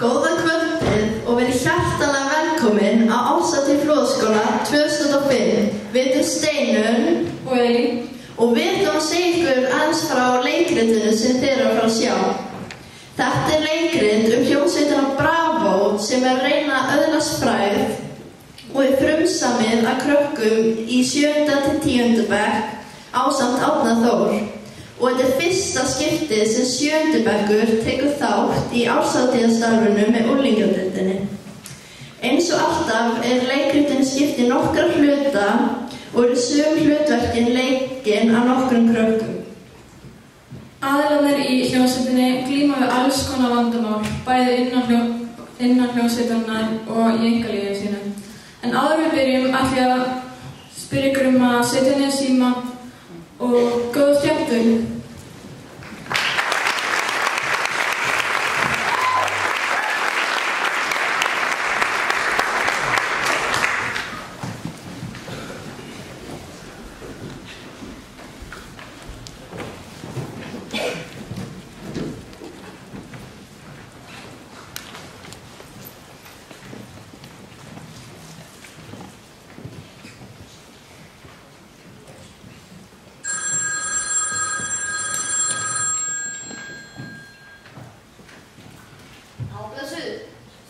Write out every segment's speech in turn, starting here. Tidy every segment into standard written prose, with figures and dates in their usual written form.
Góða kvöldið og verið hjartanlega velkomin á árshátíð Flóðaskóla 2005. Við erum Steinunn og Elín og við ætlum að segja ykkur aðeins frá leikritinu sem þið eru að fara að sjá. Þetta er leikrit hljómsveitina Bravo sem er að reyna að öðlast frægð og er frumsamið af krökkum í 7. til 10. bekk ásamt Árna Þór. Og þetta er fyrsta skiptið sem 7. bekkur tekur þátt í árshátíðarstarfinu með unglingadeildinni. Eins og alltaf er leikritin skipt í nokkra hluta og eru sum hlutverkin leikin af nokkrum krökkum. Aðilarnir í hljómsveitinni glíma við alls konar vandamál, bæði innan hljómsveitarinnar og í einkalífi sínu. En áður við byrjum ætla ég að spyrja ykkur að setja niður síma og góða skemmtun.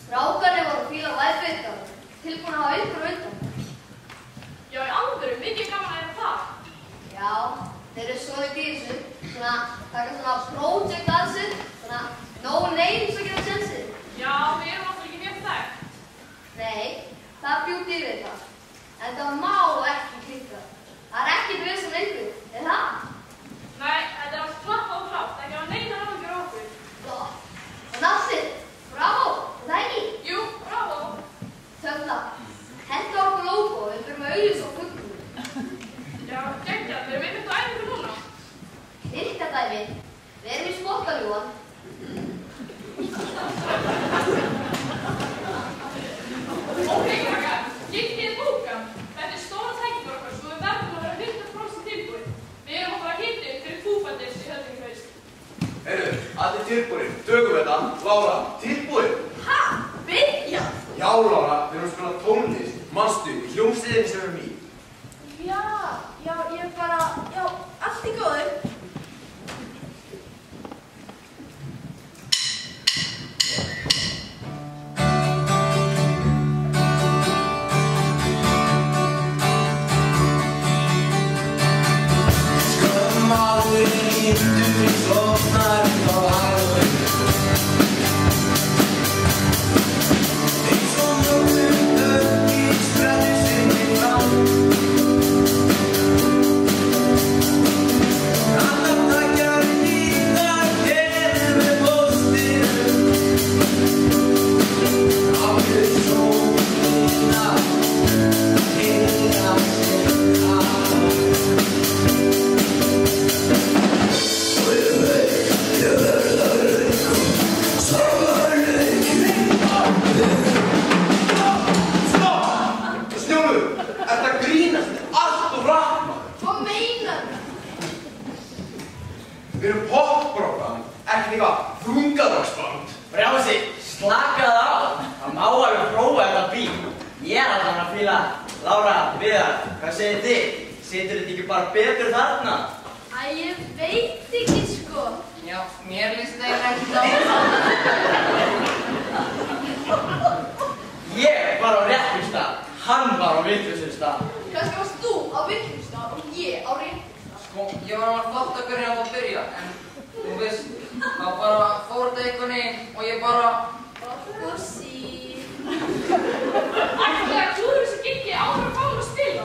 Strákarnir voru að fíla væðbeitar, tilbúin að hafa ykkur undan. Já, í alvöru, mikið gaman að gera það. Já, þeir eru svo í þessu, taka svona project að sér, svona no names að gera sensið. Já, við erum alltaf ekki mjög þekkt. Nei, það bjúti yfir það. En það má ekki klikka. Það er ekkert vesen lengur, er það? Nei, þetta er allt klappa og klátt, ekki að neina áhyggjur á okkur. Flott. Og nafnið, bravo, er það ekki? Jú, bravo. Töfla, henda okkur logo, við þurfum að auglýsa á fuglum. Já, geggjað, við erum einmitt á æfingu núna. Styrkadæmi, við erum í spottaljúan. Ok, krakkar, gengið er bókað. Þetta er stóra tækifæri okkar, svo við verðum að vera 100% tilbúin. Við erum að fara að hitta fyrir fútboltadeild í Höllinghaust. Heyrðu, allir tilbúin, tökum þetta. Lára, tilbúin? Ha? Byrja? Já, Lára, við erum að spila tónlist. Manstu, í hljómsveitinni sem við erum í. Ég bara, allt í góðu. Við erum popbrokkband, ekki eitthvað þungadagsband. Brjási, slakaðu á. Það má alveg prófa þetta bíl. Ég er alveg að fíla. Lára, Viðar, hvað segir þið? Situr þetta ekki bara betur þarna? Ég veit ekki sko. Já, mér líst þetta ekki á. Ég var á réttum stað. Hann var á vitlausum stað. Kannski varst þú á villum stað og ég á réttum stað. Sko, ég var að fatta hvernig það var að byrja, en þú veist, það bara fór þetta einhvern veginn og ég bara... Fossi. Ætlaði að klúður þessu giggi áður að fá að spila.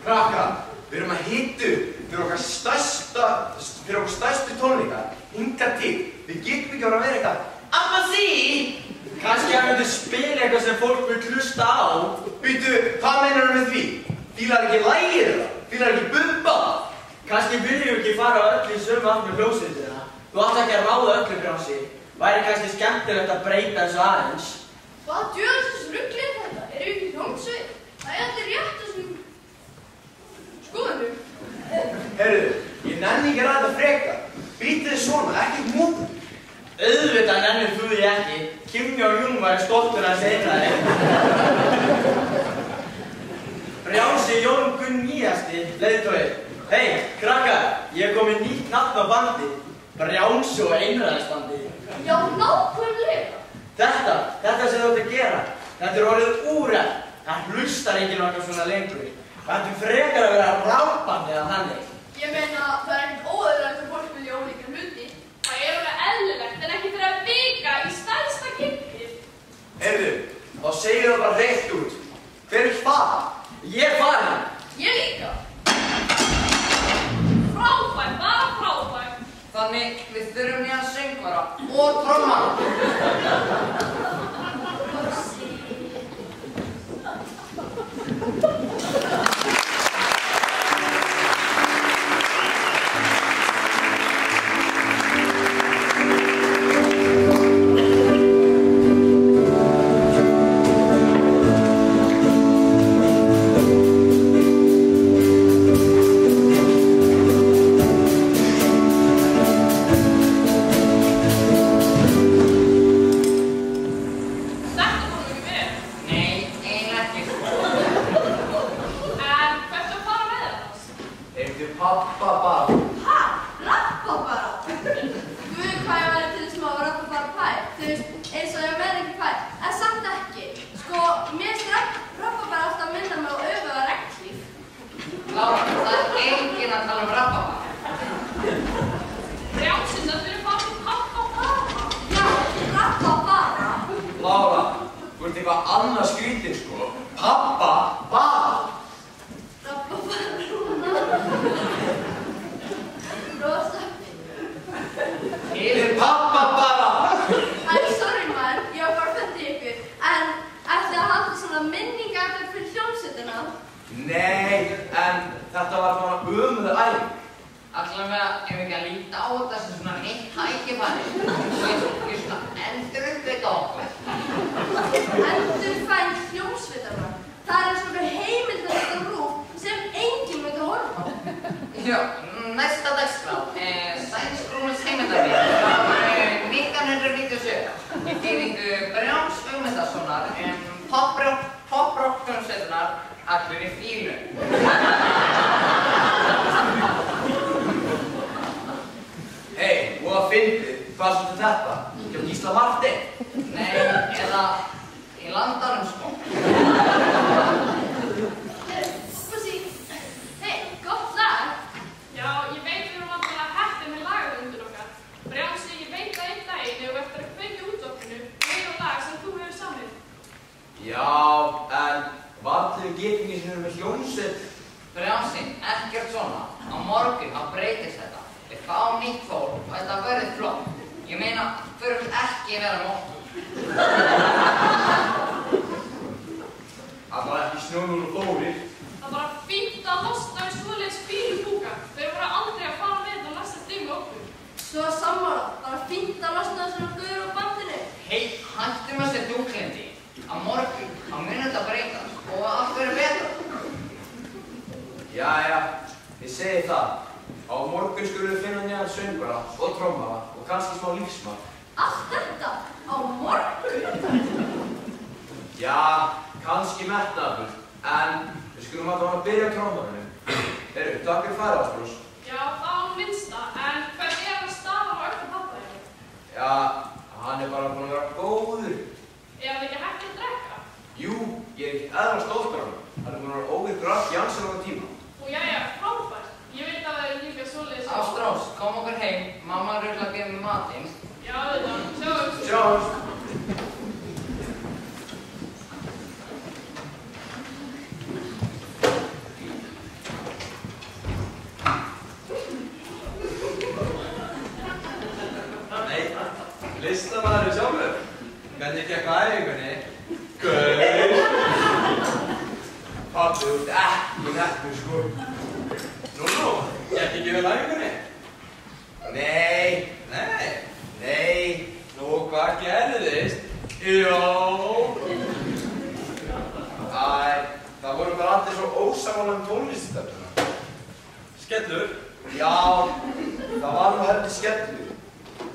Krakkar, við erum að hitta fyrir okkar stærstu tónleikar. Hingað til, við getum ekki að vera eitthvað. Amma sí! Kannski að myndu spila eitthvað sem fólk vil hlusta á. Býtu, hvað meinar þú með því? Fílar ekki lagið eða? Fílar ekki bubba? Kannski viljum við ekki fara öll í sömu átt með hljómsveitina. Þú átt ekki að ráða öllu, Brjási. Væri kannski skemmtilegt að breyta þessu aðeins. Hvað djöðsins rugl er þetta? Erum við ekki hljómsveit? Það er allir rétt þessum skoðunum. Heyrðu, ég nenni ekki að ræða frekar. Býtið þið svona, ekkert mútur. Auðvitað nennir þú því ekki. Kim Jong-un væri stoltur að segja þér. Brjási Jón Gunn nýjasti leiðtogi. Hei, krakkar, ég kom með nýtt nafn á bandi. Brjási og einræðisbandi. Já, nákvæmlega. Þetta sem þú ert að gera, þetta orðið úrelt. Það hlustar enginn okkar svona lengur. Það ættum frekar að vera rámbandi eða þannig. Ég meina, það ekkert óeðlilegt að fólk vilja ólíka hluti. Það alveg eðlilegt en ekki fyrir að vika í stærsta kirkju. Heyrðu, þá segir það bara hreint út. Hver fara? Ég farin. Ég líka. Frábært, bara frábært. Þannig við þurfum nýjan söngvara og trommara.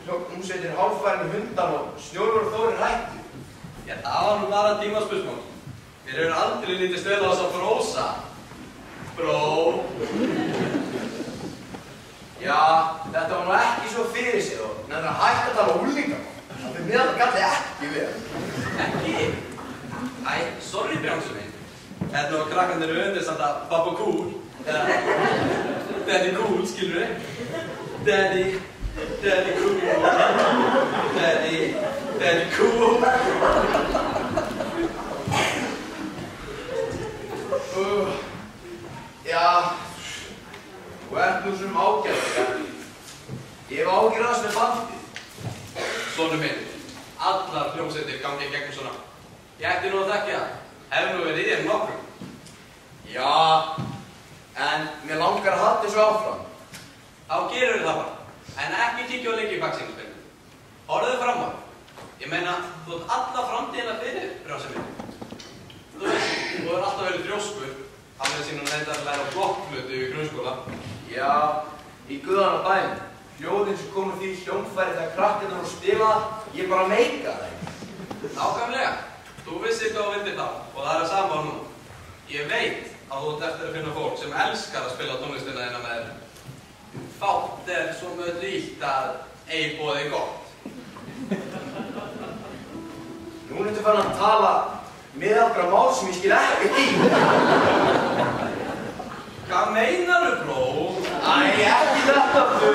hljómsveitin hálffærin hundan og Snjólfur og Þórir hættu. Já, það var nú bara tímaspursmál. Mér hefur aldrei lítist vel á þess að frósa. Bró. Já, þetta var nú ekki svo fyrir sig og nefnir að hætta að tala úlíkamál. Það fyrir mér að það galli ekki vel. Ekki? Æ, sorry Brjánsson minn. Hérna og krakkarnir eru undir samt að Papa Cool. Daddy Cool, skilur þið? Daddy Cool. Daddy Cool. Já, þú ert nú svona ágæður, ég hef ágjörð aðeins með bandið. Sonur minn, allar hljómsveitir gangi í gegnum svona. Ég ætti nú að þekkja það. Hefur nú verið í þér nokkrum. Já, en mér langar að halda þessu áfram. Þá gerur það bara. En ekki kíkja á leiki í baksýnisspeglinum. Horfðu fram á. Ég meina, þú átt alla framtíðina fyrir, Brjánsson minn. Þú veist, þú hefur alltaf verið þrjóskur. Hafið sín og reyndar að læra blokkflötu í grunnskóla. Já, í guðanna dæmi. Hljóðin sem komu því í hljómfæri þegar krakkarnir voru að spila, ég bara meika þeim. Nákvæmlega. Þú vissir hvað þú vildir þá og það er að sama á nú. Ég veit að þú ert eftir að finna fólk sem elskar að spila tónlistina þína með þér. Fátt er svo mjög líkt að eigi boðið gott. Nú ertu farin að tala miðaldra mál sem ég skil ekkert í. Hvað meinarðu, bró? Æ, ekki þetta, þú.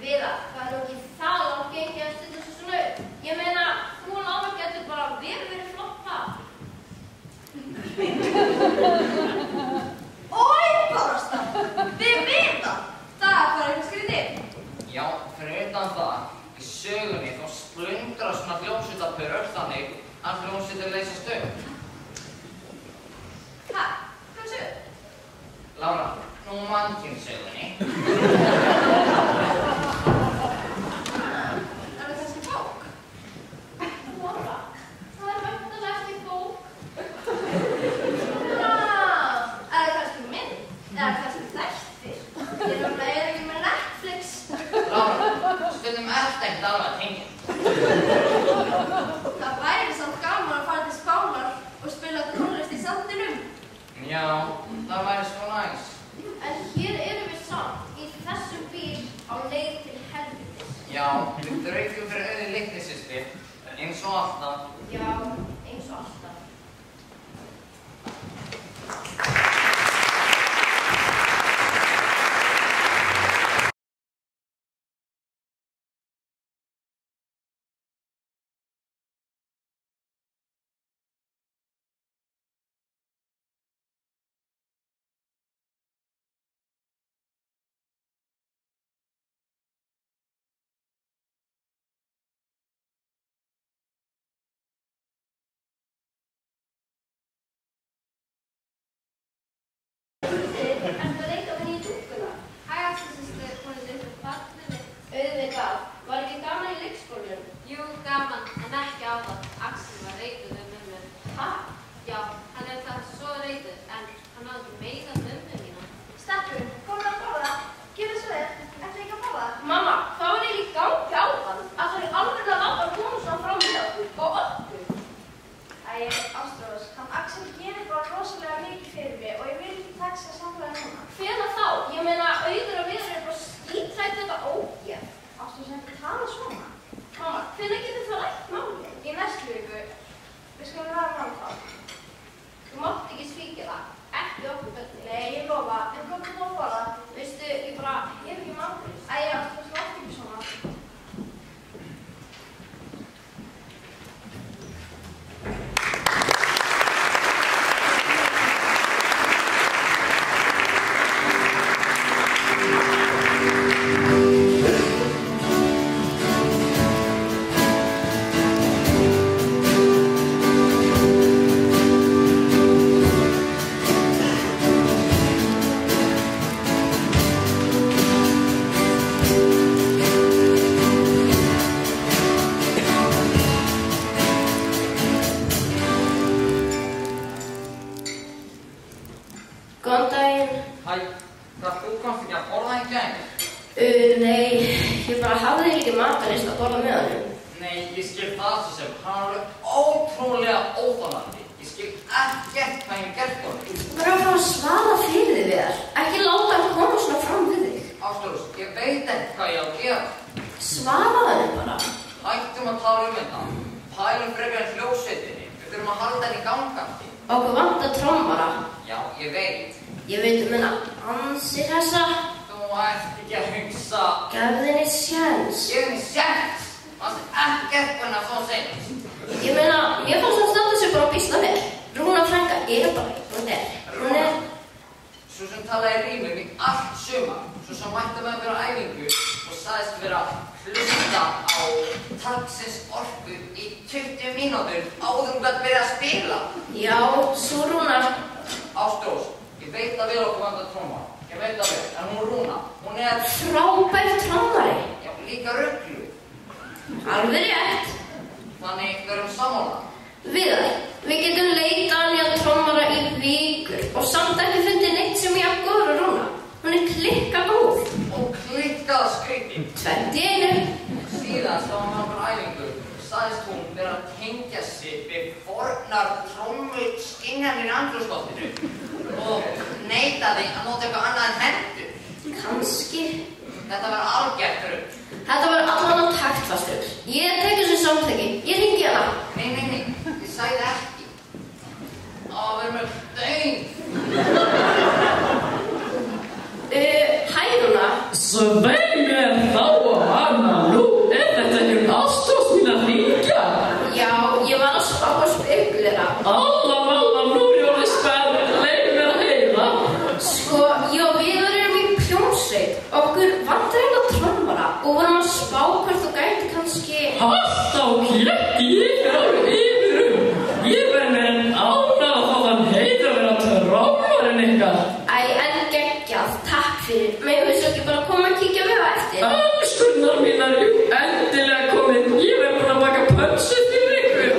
Viðar, það er nú ekki það langt gengið að stunda svo svona upp. Ég meina, hún og amma getur bara verið flott par. Oj, barasta! Við vita! Það bara eitthvað skrítið. Já, fyrir utan það, í sögunni þá splundra svona hljómsveitarpörur þannig að hljómsveitir leysast upp. Ha? Hvað sögur? Lára, nú mannkynssögunni. Er það kannski bók? Lára, það væntanlega eftir bók. Er það kannski mynd? Eða kannski þættir? Ég er ekki með Netflix. Lára, stundum eftir ekkert alveg að tengja. Það væri samt gaman að fara til Spánar og spila tónlist í sandinum. Já, það væri svo næs. En hér erum við samt í þessum bíl á leið til helvitis. Já, við draugum fyrir auðið litnisystir, eins og alltaf. Já, eins og alltaf. Ertu að leika með nýju dúkkuna? Hæ, Axel-systir, hún er upp barnið mitt. Auðvitað. Var ekki gaman í leikskólanum? Jú, gaman, en ekki á það. Axel var reyður við mömmu. Ha? Já, hann er það svo reyður, en hann náði ekki meira mömmu mína. Stelpur, komum að borða. Gjörðu svo vel. Ættu ekki að borða? Mamma, hvað var eiginlega í gangi á hann? Það er alveg að láta koma svona fram með okkur og okkur. Æ, Ástrós, hann Axel gerir bara rosalega mikið fyrir mig og ég vil ekki taksa samfélagið núna. Hvenær þá? Ég meina, Auður og Viðar eru bara skítrætt þetta ógeð. Ástrós, ekki tala svona. Mamma, hvenær getur það rætt málið? Í næstu viku. Við skulum ræða málið þá. Þú mátt ekki svíkja það. Ekki okkur börni. Nei, ég lofa. En hvað þú að borða? Veistu, ég bara hef ekki matur. Æ, Ástrós, látt ekki svona. Góðan daginn. Hæ, hvað þú komst ekki að borða í gær? Nei, ég bara hafði ekki matarlist að borða með honum. Nei, ég skil það svo sem hann er alveg ótrúlega óþolandi. Ég skil ekkert hvað ég gert honum. Þú verður að fara að svara fyrir þig við þar. Ekki láta hann koma svona fram við þig. Ástrós, ég veit ekki hvað ég á að gera. Svara henni bara. Hættum að tala þetta. Pælum frekar en hljómsveitinni. Við þurfum að halda henni gangandi. Okkur vantar trommara. Já, ég veit. Ég veit um ansi þessa. Þú ert ekki að hugsa. Gefðu henni séns. Ég er henni séns. Fannst ekkert hvernig að fá seinast. Ég meina, mér fannst hún standa sig bara býsna vel. Rúna frænka er bara hún er. Svo sem talaði rímum í allt sumar. Svo sem mætti með mér á æfingu og sagðist vera að hlusta á Taxins orku í 20 mínútur áður hún gæti byrja að spila. Já, svo Rúna. Ástrós, ég veit að við okkur vantar trommar. Ég veit að við, en hún Rúna, hún er Frábær trommari. já, líka rugglu. Alveg rétt. Þannig við erum sammála. Viðar, við getum leitað nýja trommara í vikur og samt ekki fundið neitt sem ég haf góður að Rúna. Hún er klikkað góð. Og klikkað skrítið. 21. Síðast á hann á æfingu sagðist hún vera að tengja sig við fornar trommuskinjanir í andrúmsloftinu og neitaði að nota eitthvað annað en hendur. Kannski. Þetta var algjört rugl. Þetta var allan á taktfastur. Ég tek þessu samþekki. Ég hringi hana. Nei, ég sagði ekki. Á að vera með dögn. Hæ Rúna. Svei mér þá og hana, nú er þetta ekki Ástrós mín að hringja. hljómsveit. Okkur vantar einn á trommara og vorum að spá hvort þú gæti kannski... Alltaf kletti ég á yfirum. Ég verð með en ánað að fá þann heiður að vera trommarinn ykkar. Æ, en geggjað, takk fyrir. Megum við svo ekki bara koma að kíkja við á eftir? Elskurnar mínar, jú, endilega komin. Ég verð búin að baka pönsu fyrir ykkur.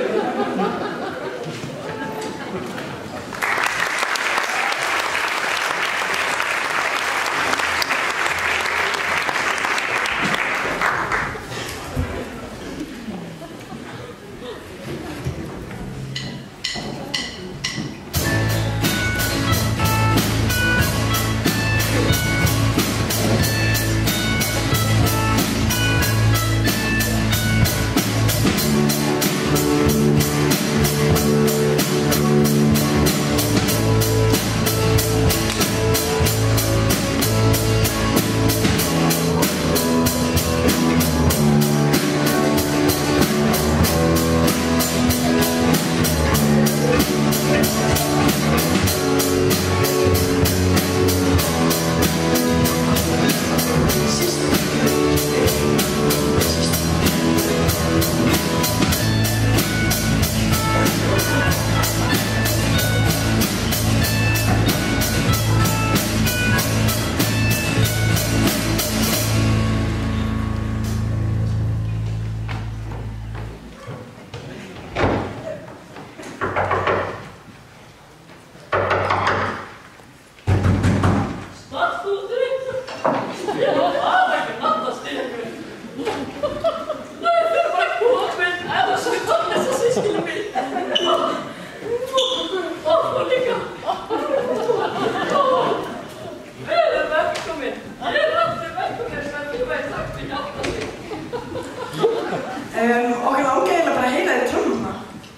Okkur langar eiginlega bara að heyra þér trommuna.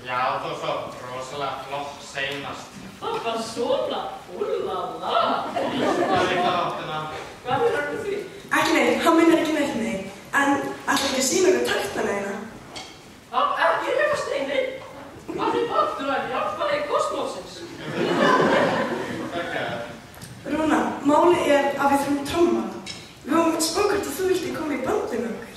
Já, það var svo rosalega flott seinast. Það var svona, úlala. Hvað er það áttina? Hvað er það því? Ekki neitt, hann meinar ekki neitt nei. En ætla ekki að sýna okkur taktana eina. Ekki reyfa steini. Hvað er partur að hjálpa þig kosmósins? Rúna, máli er að við þurfum trommara. Við höfum spá hvort að þú vilti koma í bandinu okkur.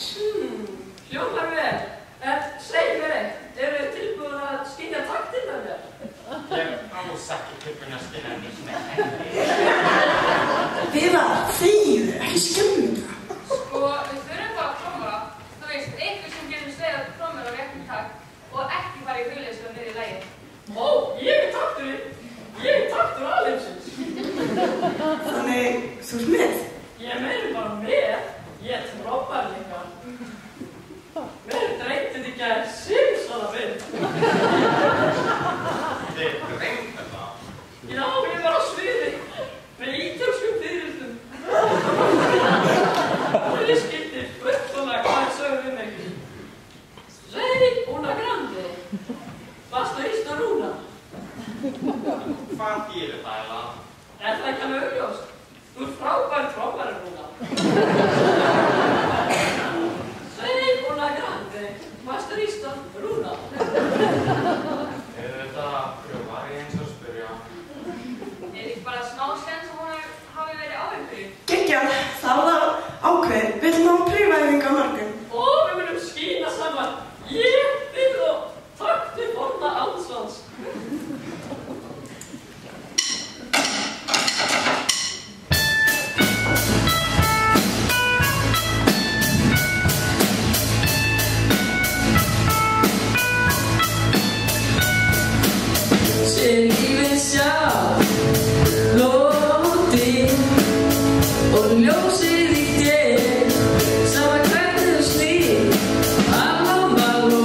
Hljómar vel. En segj mér eitt, eru þið tilbúin að skynja taktinn af mér? Ég er alls ekki tilbúin að skynja nýtt með henni. Viðar, þegiðu, ekki skemmu þetta. Sko, við þurfum bara að trommara. Þú veist, einhver sem getur slegað trommur á réttum takt og ekki fara í hugleyslu á miðju lagi. Ó, ég er takturinn. Ég er taktur alheimsins. Þannig, þú ert með? Ég meiri bara með. Ég er trommar líka. Mér dreymdi þig að Simsona minn. Þið dreymdi það? Já, ég var á sviði með ítölskum fyrirltum. Og ég skildi fullkomlega hvað þið sögðu við mig. Sei una grande. Basta isto Rúna. Hvað þýðir það eiginlega? Er það ekki alveg augljóst? Þú ert frábær trommari, Rúna. Sei una grande. Basta isto Rúna. Þetta var ég eins og spyrja. Er ekki bara smá skens að hún hafi verið á einhverju? Geggjað, þá var það ákveðið. Við ætlum að hafa prífæðingu á morgun. Og við munum skína saman. Ég vil og taktu forna ansvans. Sé lífið sjálf, lóðinn og ljósið í þér, sama hvernig þú snýr, amma og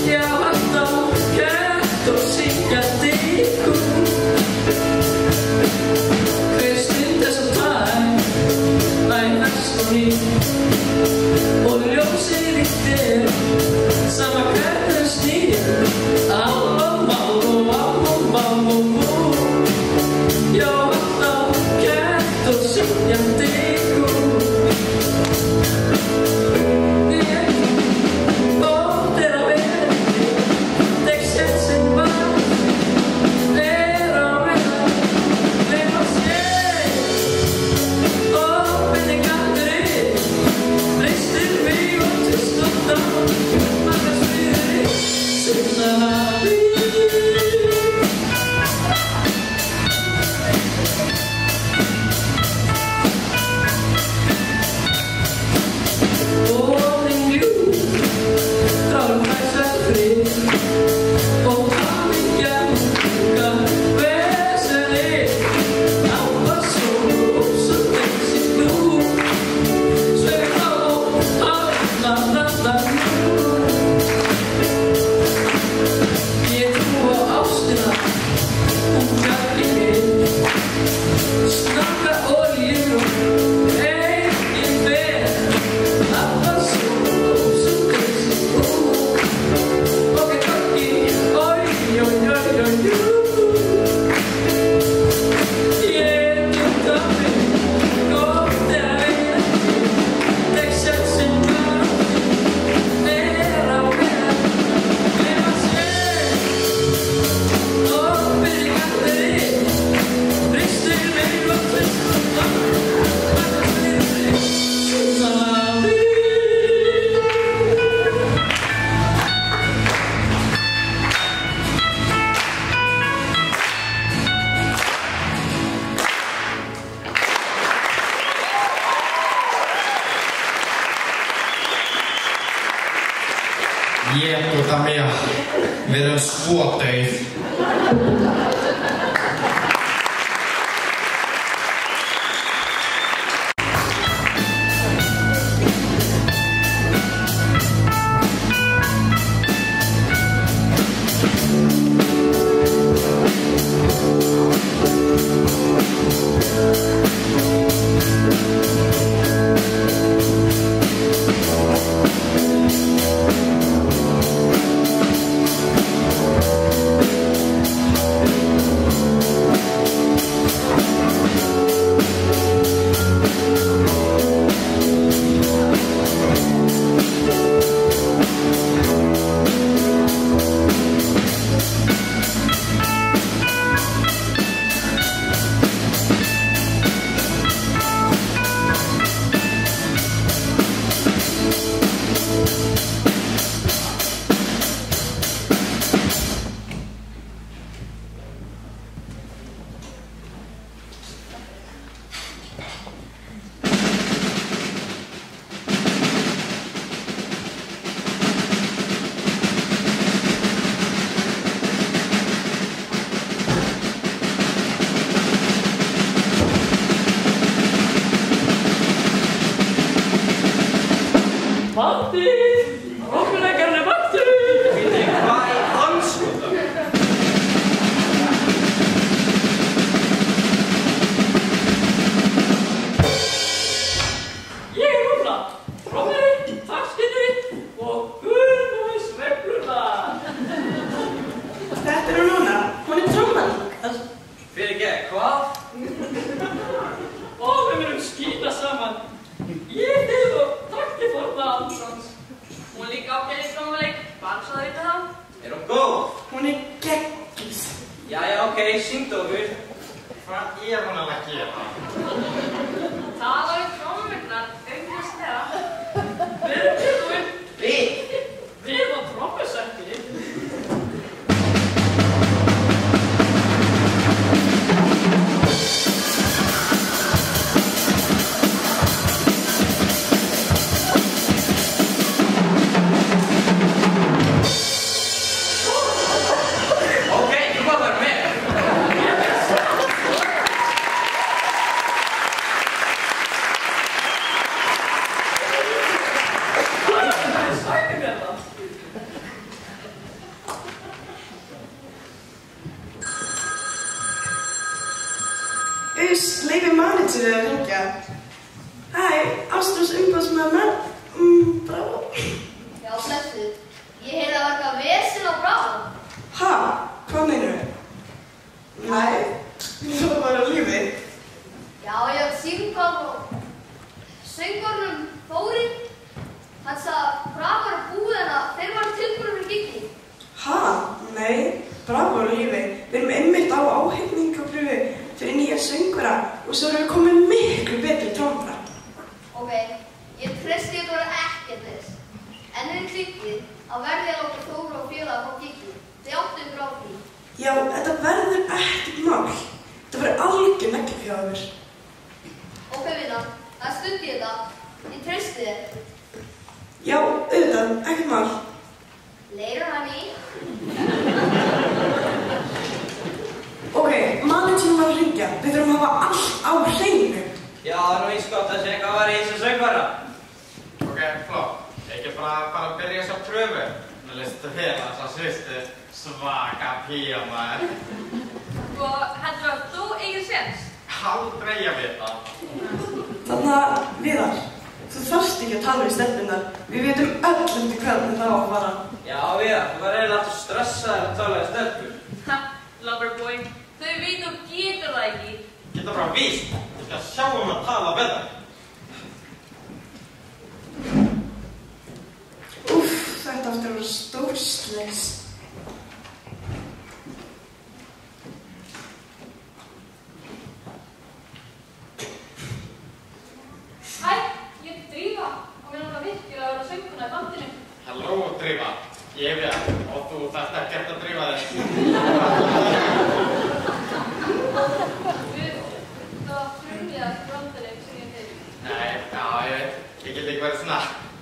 já, alltaf kött og syngjandi kúr. Hver stund er svo tæm, næst og ný, og ljósið í þér, sama hvernig þú snýr, amma og já, alltaf kött og syngjandi kúr. Ég út af mér. Við erum svo dauð.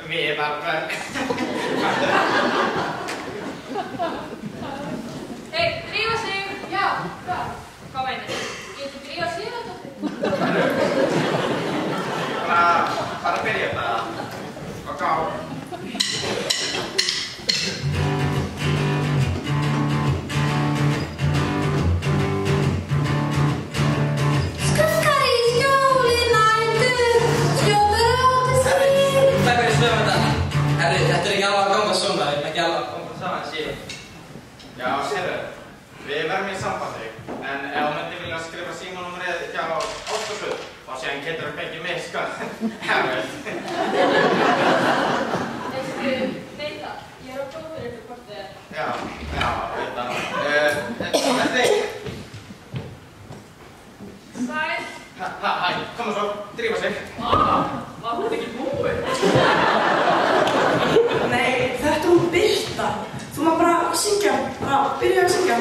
Viðarbörn. Hei, drífa sig! Já, hvað? Hvað meinir? Ég ætti drífa sig þetta? Bara byrja þetta. Og gá. Skuggar í skjóli nætur, skjóður á til sín. Takk fyrir svöfum þetta. Herri, þetta ekki alveg að ganga svona, við erum ekki alveg að ganga saman síðan. Já, sérðu, við verðum í sambandi, en ef þú myndir vilja skrifa símanúmerið hjá Óskarsvöld, þá síðan getur þú fengið mig, sko. Neita, ég á próf fyrir ykkur hvort þið Já, veit það. Þetta er. Sæl. Hæ, koma svo, drífa sig. Var hún ekki búið? Nei, þetta er hún Birta. Þú má bara syngja, byrja að syngja.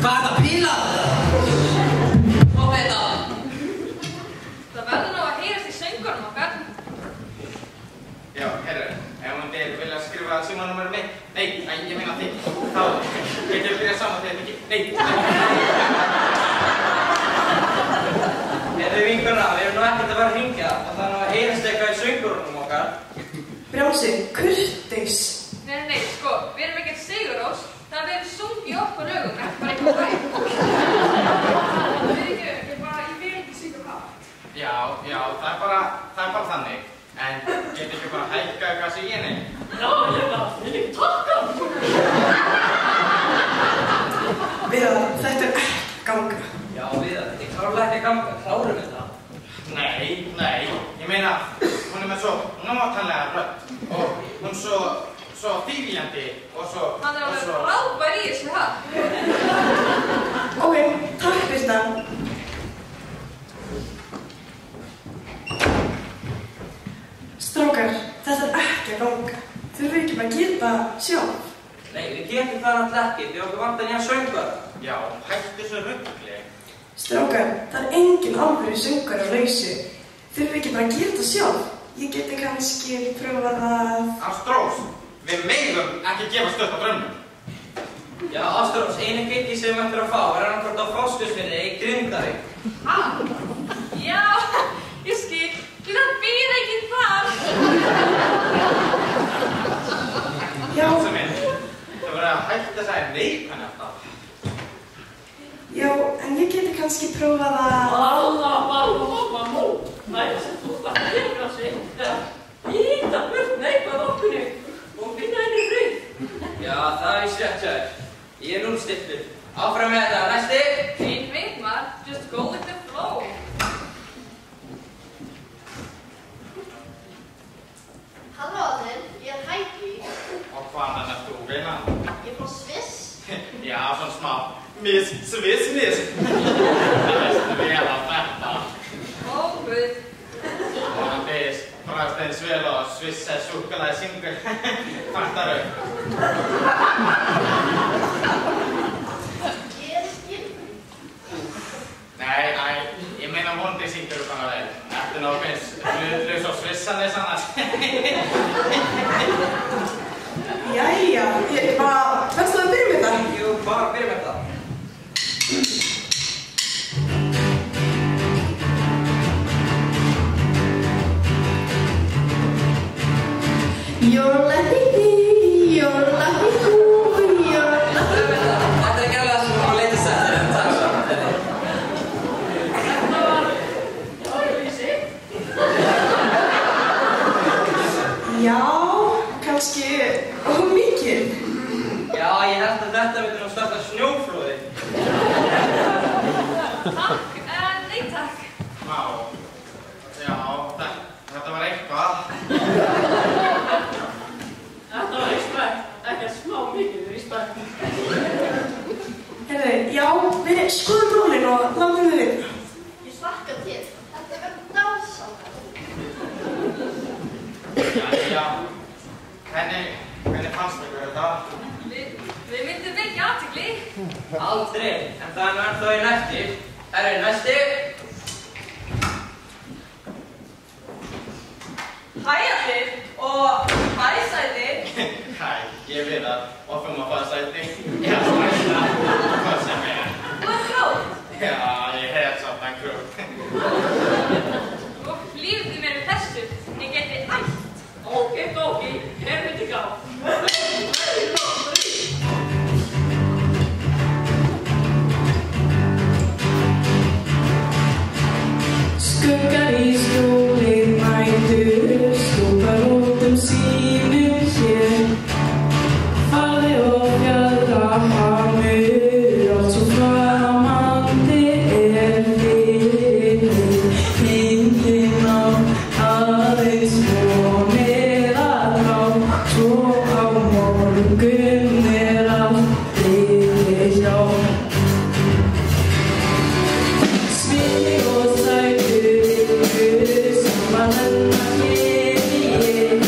Hvað er það bílað? Hvað er þetta? Það verður nú að heyrast í söngurinn okkar. Já, herru, ef þú myndir vilja skrifa símanúmerið mitt, nei, ég meina þig, þá getur við byrjað saman þegar ekki, nei. Þetta er vinkuna, við erum nú ekkert að fara að hringja og það er nú að heyrast eitthvað í söngurunum okkar. Brjási, kurteis. Nei, sko, við erum ekkert sigurrós. Það verður sungið okkur lögum, ekki bara eitthvað bæ. Ég vil ekki syngja hvað. Já, það er bara þannig. En getur ekki bara hækka eitthvað sig í henni? Já, ég vil ekki taka. Viðar, þetta er ekki ganga. Já, Viðar, þetta er klárlega ekki að ganga, klárum þetta. Nei, ég meina, hún er með svo notalega rödd og hún svo þýljandi og svo... Hann er alveg frábær í þessu það. Ok, takk Birta. Strákar, þetta er ekki að ganga. Þurfum við ekki bara að gera það sjálf? Nei, við getum það náttúrulega ekki, því okkur vantar nýja söngvara. Já, hættu þessu rugli. Strákar, það er engin alvöru söngur á lausu. Þurfum við ekki bara að gera það sjálf? Ég geti kannski pröfað að... Ástrós, við megum ekki gefast upp á draumnum. Já, Ástrós, einu giggi sem við ættum að fá er annarkvort á Fáskursfirði í Grindavík. Hæ? Já, ég skil. Það býr ekki þar. Já. Það verður að hætta þess að neikvæðan alltaf. Já, en ég geti kannski prófað að... Nei, þú þarf að gera sig. Íta burt neikvæð okkurni og finna henni frið. Já, það er sett sér. Ég er núlstillur. Áfram með þetta, næsti. Fín Vigmar, just go with the flow. Halló allir, ég er Hæki. Og hvaðan ert þú, veina? Ég er frá Sviss. Já, svona smá. Sviss. Það veistu vel á þetta. Ó, guð. Og þess bræðst eins vel og Sviss er súkkulaði singur. Fattaru. Ég er skilur. Nei, ég meina vondi singur upp hana vel. Þetta er náttúrulega eins hlutlaus og Svissanis annars. Jæja, ég bara... Hvernig það að byrja með þetta? Jú, bara byrja með þetta. Þetta er ekki alveg það sem við varum að leita sér eftir, en takk svo. Þetta var öðruvísi. Já, kannski of mikið. Já, ég held að þetta myndi nú starta snjóflóði. Takk, nei takk. Já, þetta var eitthvað. Þetta var respekt, ekki smá mikið respekt. Herðu, já, við skoðum rólinn og látum við vita. Ég slakka til. Þetta verður dásamlega. Já, Hvernig fannst ykkur þetta? Við myndum vekja athygli. Aldrei, en það er ennþá einn eftir. Herri, næsti. Hæ allir og hæ sæti. Hæ, ég veit að okkar maður fara sæti. Já, næsta. Hvað sem er. Þú ert grót. Já, ég hef samt en grót. Og lífðu mér við þessu. Ég geti allt. Ok, hér myndi gá. Skuggar í skjóli mætur, skópar út sínum hér. Farði og fjara hamur, allt svo framandi fyrir. Myndin á aðeins vonir að ná, svo á morgun allt liðið hjá. Smiði og sætur, saman hennar hér í ég.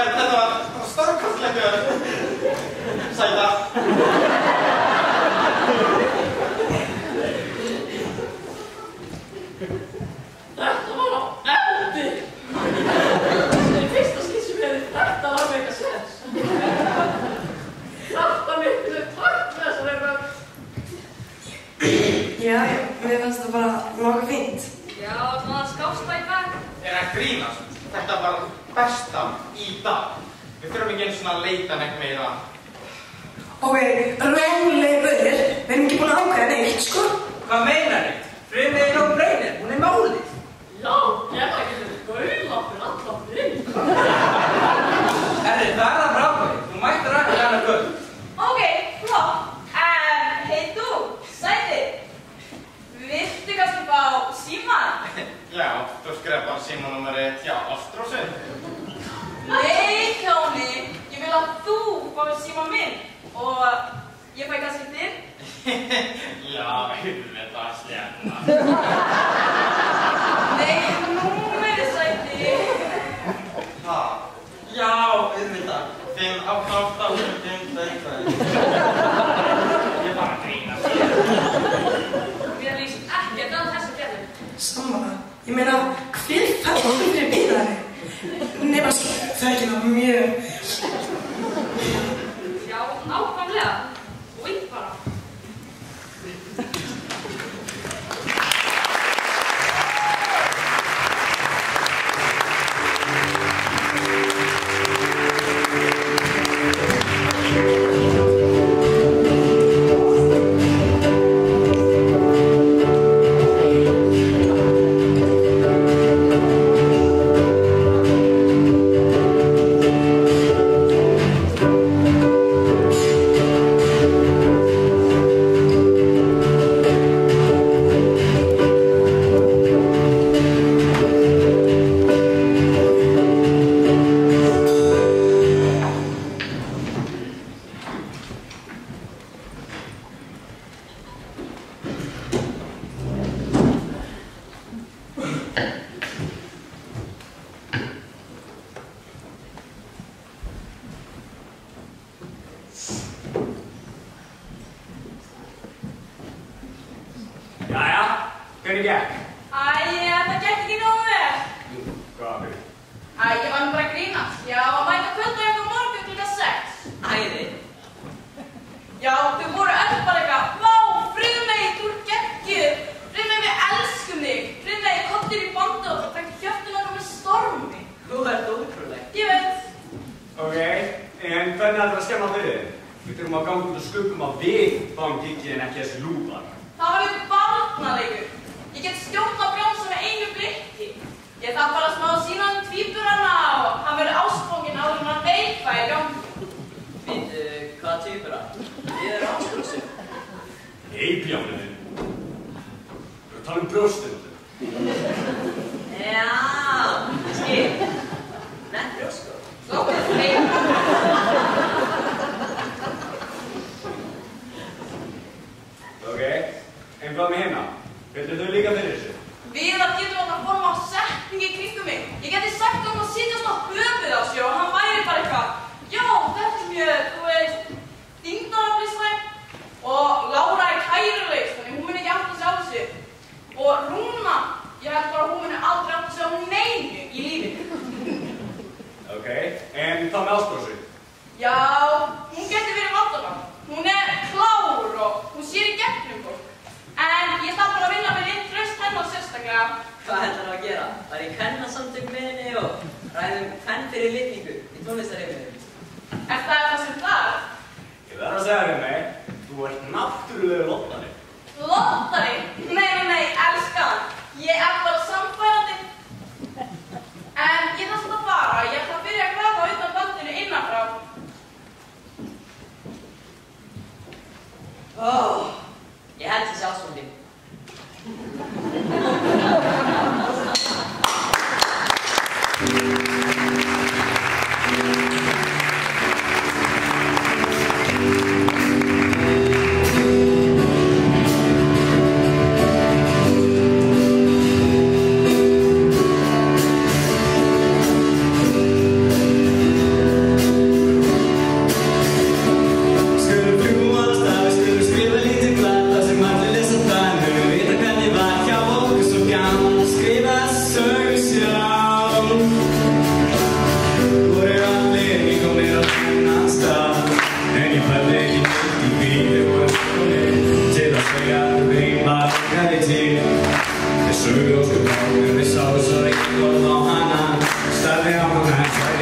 Þetta var stórkostlegt. Sæta. Þetta var á eldi! Það er fyrsta skil sem þetta var með eitthvað sens. Þetta miklu takk með þessari rödd. Já, mér fannst það bara nokkuð fínt. Já, svona skásta í dag. Er að grínast. Þetta var besta í dag. Við þurfum ekki einu svona að leita neitt meira. Ok, rólegur. Við erum ekki búin að ákveða neitt, sko. Hvað meinar þið? Frumlegin og breynir, hún er málið. Já, þetta getur gaulappir allar fyrir. Herri, það frábæri. Þú mættir ræða hana gull. Ok, flott. Hei þú, sæti. Viltu kannski fá símann? Já, þú skrifar bara símanúmerið hjá Ástrósi. Nei, Kjóni. Ég vil að þú fái símann minn. Og ég fæ kannski þér. Já, þetta slefna. Nei, númerið sæti. Ha? Já, auðvitað. 588-522. Ég bara grínast. Mér líst ekkert á þessu gerðu. Sammála. Ég meina, hver fær okkur fyrir bílari? Nefna þækina mjög. Já, nákvæmlega. Og ekki bara. Hvernig gekk? Það gekk ekki nógu vel. Hvað fyrir? Ég var nú bara að grínast. Já, að mæta kvöldaræfingu á morgun klukkan 6. Æði. Já, þau voru öll bara eitthvað. Vá, Friðmey, þú ert geggjuð. Friðmey, við elskum þig. Friðmey, komdu í bandi og það takk hjörtun okkar með stormi. Þú ert ótrúleg. Ég veit. Ok, en hvernig ætlar að skemma fyrir þig? Við þurfum að ganga út og skuggum að við fáum giggið en ekki þessi lúpar. Það var eitthvað barnaleikur. Ég get stjórnað Brjónsa með einu blikki. Ég þarf bara smá að sýna hann tvíburana og hann verður ástfanginn áður en hann veit hvað er gangi. Býtu, hvaða tvíbura? Þið eru Ástrósi. Nei, bjánu þinn. Við erum að tala um brjóstið. Já, skil. Nett brjósko. Sloppið þeim. Ok, en hvað með hérna? Viltu þau líka fyrir þessu? Viðar getur átt að forma setningi í kringum mig. Ég geti sagt hann að sitjast á höfuð á sér og hann væri bara eitthvað. Já, þetta er mjög, þú veist, þyngdaraflisvæg og Lára er kærulegs, þannig hún muni ekki átt að sjá þessu. Og Rúna, ég held bara að hún muni aldrei átt að sjá neinu í lífinu. Ok, en hvað með Ástrósi? Já, hún geti verið vandamann. Hún er klár og hún sér í gegnum fólk. En ég þarf bara að vinna með einn traust hennar sérstaklega. Hvað heldur það að gera? Það er í kvennasamtök með henni og ræðum kvenn fyrir litningu í tónlistarheiminu. Er það sem það? Ég verð að segja þér mig, þú ert náttúrulegu lottari. Lottari? Nei, elskan. Ég er bara samfærandi. En ég þarf samt að fara. Ég ætla að byrja að grafa utan bandinu innanfrá. Ég held þessi ásvöndi.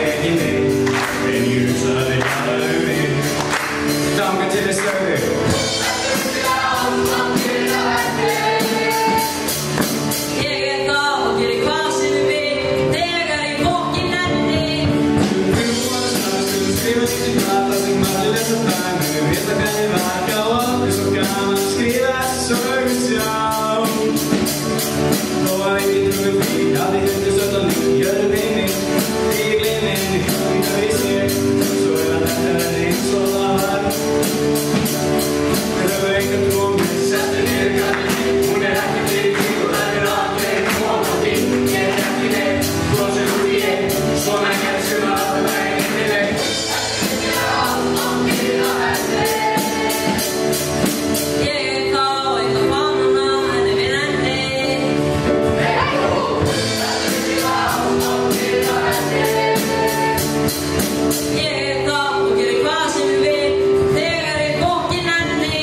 ekki neitt, en ég hugsaði bara mig. Þangað til ég sagði Ég það og geri hvað sem ég vil þegar ég fokkin nenni. Skulum skrifa lítið blað þar sem allir lesa það, men við vita hvernig var hjá okkur svo gaman að skrifa sögur sjálf. Þó að enginn trúi því að við höfum sötta líf í öðrum heimi, því ég gleymi henni hvað vissi ég, svo þetta eins og það var. Við höfum engan trú á mig, settu niður kallið, hún ekki fyrir því og það aldrei koma því. Ég ekki neitt, brosir út í einn, svona gerð sem alltaf ekki neitt. Ég þá eitthvað fánuna henni við enni. Ég þá og geri hvað sem ég vil þegar ég fokkin nenni.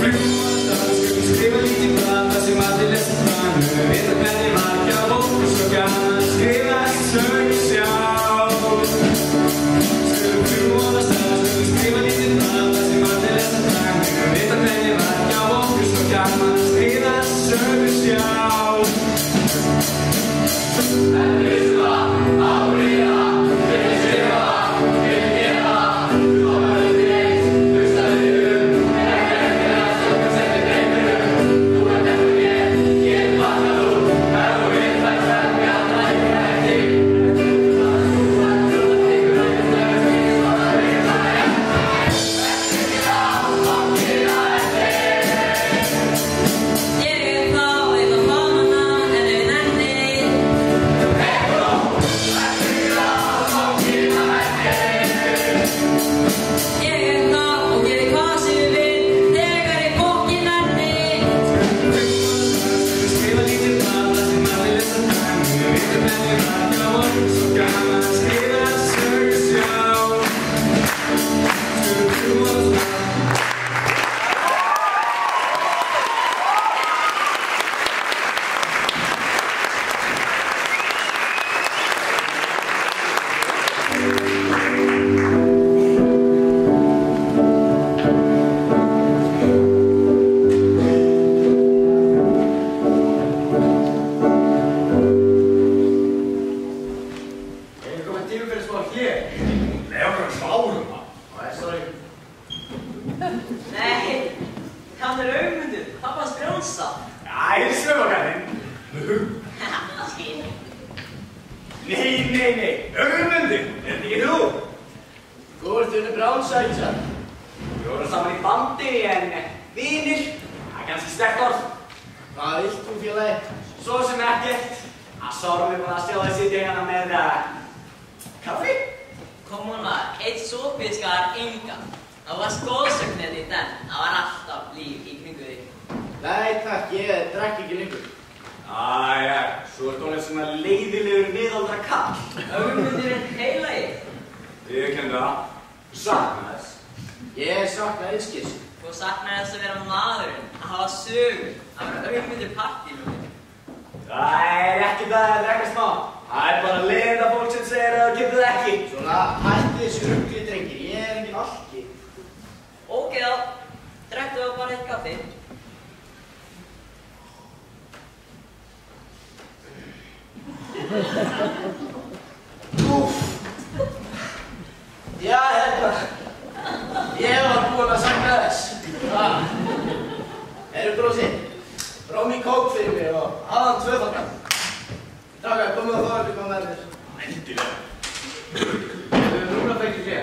Skulum skrifa lítið blað þar sem allir lesa það, men við vita hvernig var hjá okkur svo gaman að skrifa sögur sjálf. Skulum fljúga af stað, skulum skrifa lítið blað þar sem allir lesa það, men við vita hvernig var hjá okkur svo gaman að skrifa sögur sjálf. En veistu það, áriða, vil skrifa, vil gera, þú verður þitt, hlustaðu ekki að sögja sem þið dreymir þú ert eftir ég vaknar út, ef þú vilt það hvernig að lækja ekki. Ég þá eitthvað fánuna henni við enni. Ég þá og geri hvað sem ég vil þegar ég fokkin nenni. Skrifa lítið blað þar sem allir lesa það, men við vitum hvernig var hjá okkur svo gaman að skrifa sögur sjálf. Skulum fljúga af stað. Er kominn tími fyrir smá hlé? Nei, okkur smárum það. Nei, sorry. Nei, hann Auðmundur, pappans brjónsa. Æ, svöfakallinn. Nei, Auðmundur, er þetta ekki þú? Þú ert unni Brownside. Við vorum saman í bandi en vinir, það er kannski sterkt orð. Hvað vilt þú félagi? Svo sem ekkert. Það sorgum við bara að sjá þið sitja hérna með kaffi. Kom hún var, eitt sopiskar engan. Það var skóðsögnið í den, það var alltaf líf í kringu þig. Nei takk, ég drekk ekki lengur. Æja, svo ert honum svona leiðilegur miðaldra kall. Auðmundur er heilagi. Ég kenni það. Þú saknar þess. Ég sakna einskis. Þú saknar þess að vera maðurinn, að hafa sögur, að vera Auðmundur partínúmer. Það er ekki það að drekka smá. Það er bara leiðinda fólk sem segir að það getur það ekki. Svona, hætti þessu rugli, drengir. Ég er enginn alki. Ókei þá, drektu þá bara eitt kaffi. Úff. Já, hérna. Ég var búinn að sakna þess. Eru brósi? Rómi kók fyrir mig og aðan tvöfaldan. Draka, komið á Þorvaldur, kom með þér. Endilega. Við erum núna fengið hlé.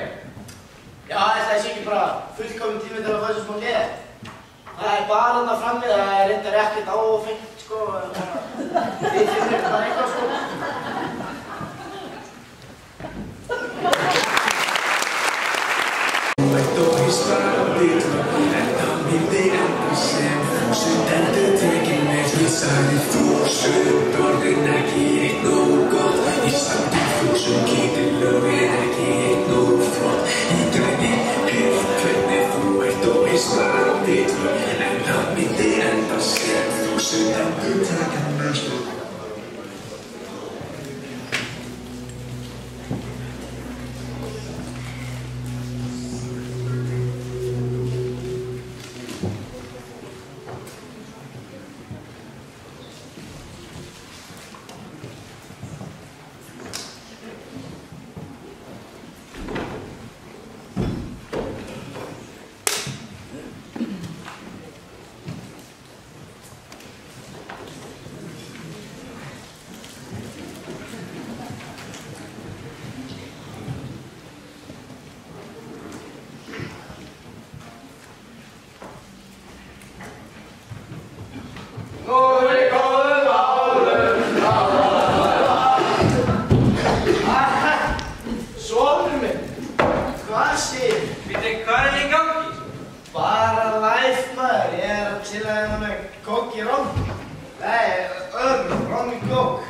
Já, þetta er ekki bara fullkominn tími til að fá þessu smá hlé. Það er bara þarna frammi, það er reyndar ekkert áfengt, sko. Þið finnir bara eitthvað, sko. Sagði þú sögum orðin ekki eitt nógu gott. Ég sagði þúsund kítilögin ekki eitt nógu flott. Í draumi hvernig þú ert og veist bara þitt vörð. En það myndi enda sem þúsund endur taka næstu. chilla hérna með kók í rom. Nei, rom í kók.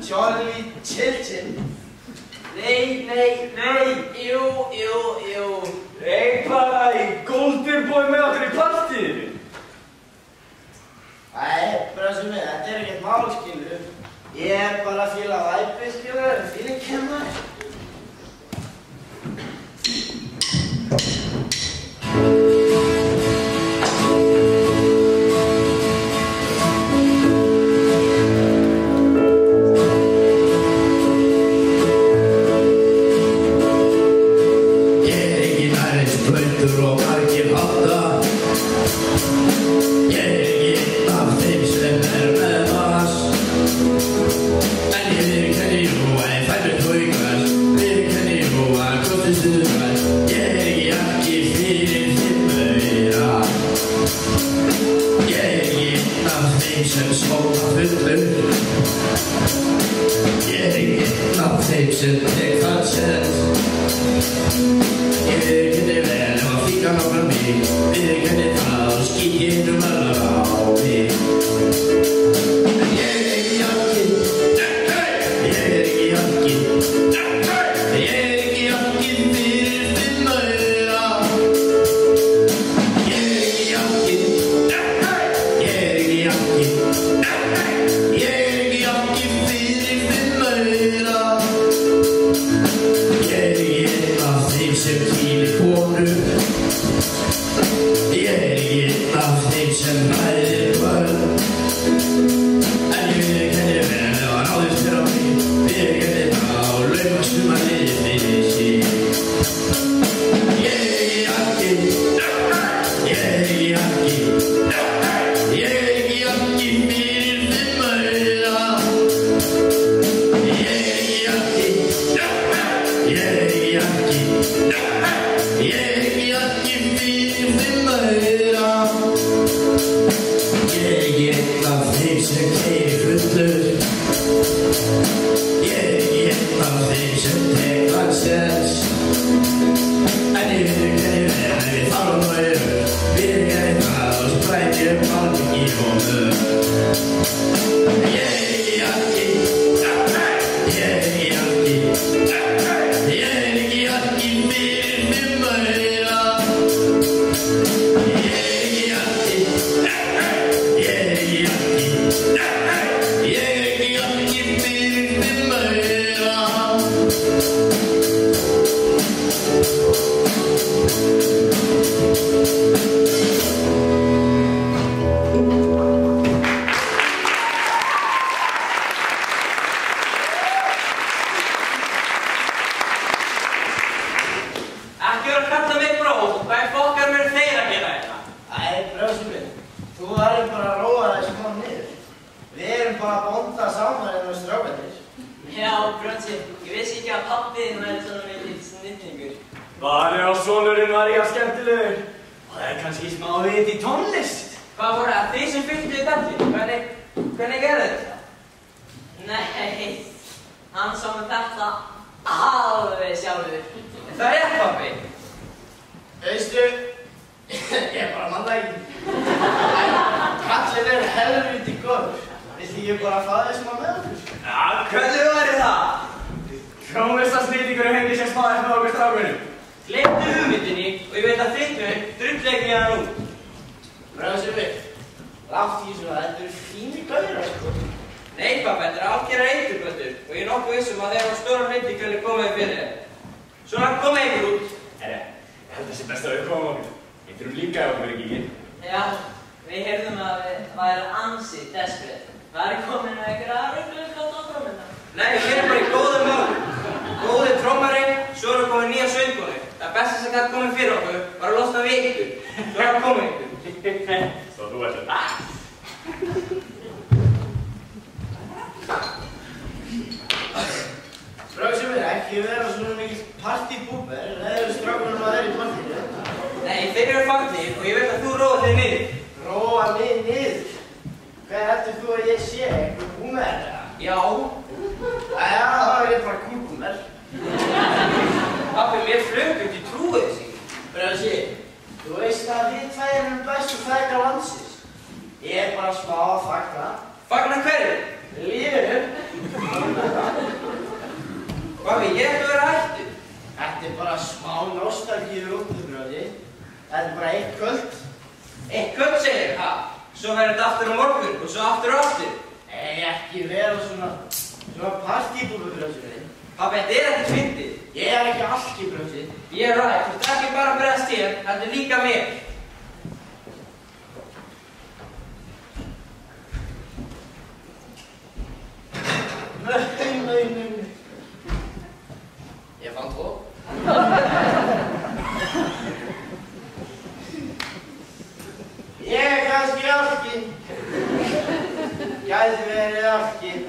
Charlie Chill. Nei, jú. Bara í Goldenboy með okkur í partíinu. Bara sem við, þetta ekkert mál, skilur. Ég bara að fíla væpið, skilur, fíla ekki maður. Þú veist að við tvær erum bestu feðgar landsins. bara smá nostalgíu útbröði. Þetta bara eitt kvöld. Eitt kvöld segir, ha? Svo verður þetta aftur á morgun og svo aftur og aftur. Nei, ekki vera svona partýbúfubröðsum. Pabbi, þetta ekkert fyndið. Ég ekki allt í bröðsið. Ég right, þú ert ekki bara að bregðast þér, þetta líka mér. Nei. Ég fann tvo. Ég kannski alkinn. Gæti verið alkinn.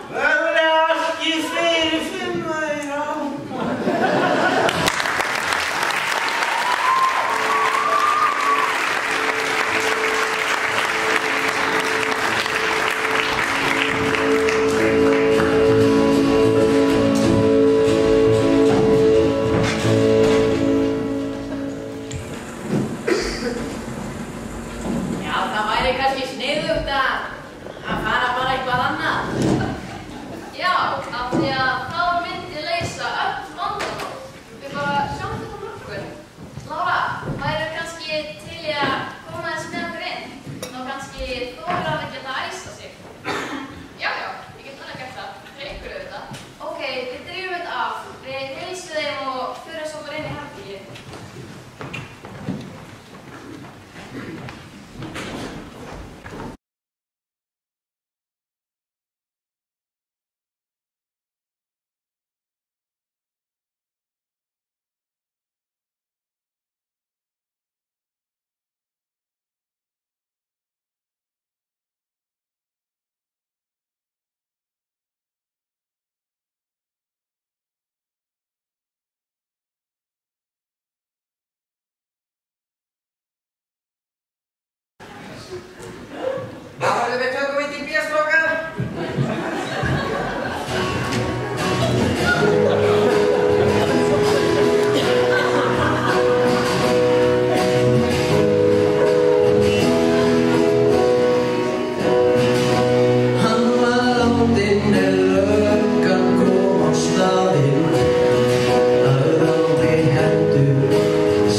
Mögulega alki fyrir 5 aura. Við tökum þetta í bíastrókar. Hann var látinn löggan kom á staðinn. Lagði á mig hendur,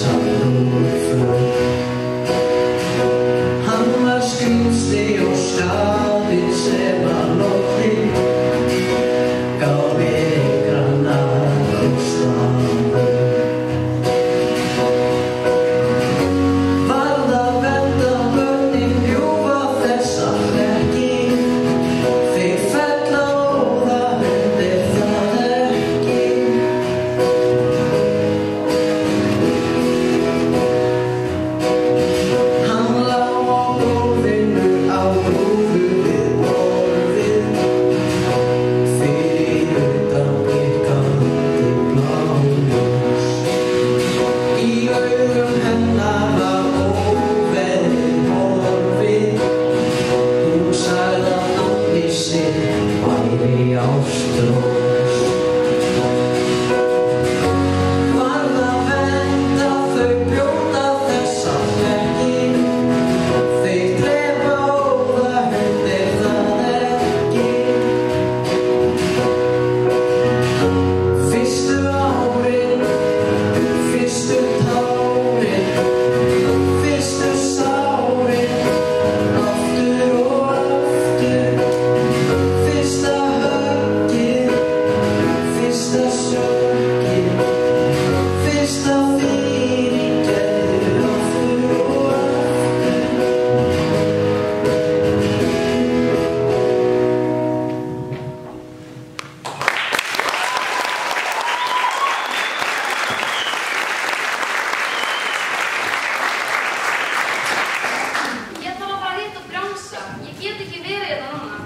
samt úr för. Hann var skrýmsli og skapinn sem að nótti gaf mér yngrana kostaði. Varð að vernda börnin, ljúfa þessa hlekki. Þeir fella óða undir það ekki. Hann lá á gólfinu á grúfu við borðið. Fyrir utan blikkandi bláljós. Í augum hennar var óveðrið horfið. Hún sagði að nafni sitt væri Ástrós. Varð að vernda þau brjóta þessa hlekki. Þeir drepa óða hundir það ekki. Fyrstu árin, fyrstu tárin, fyrstu sárin, aftur og aftur. Fyrsta höggið, fyrsta sökið, fyrsta fyrirgefðu aftur og aftur. Ég þarf að fara hitt og bremsa. Ég get ekki verið hérna núna.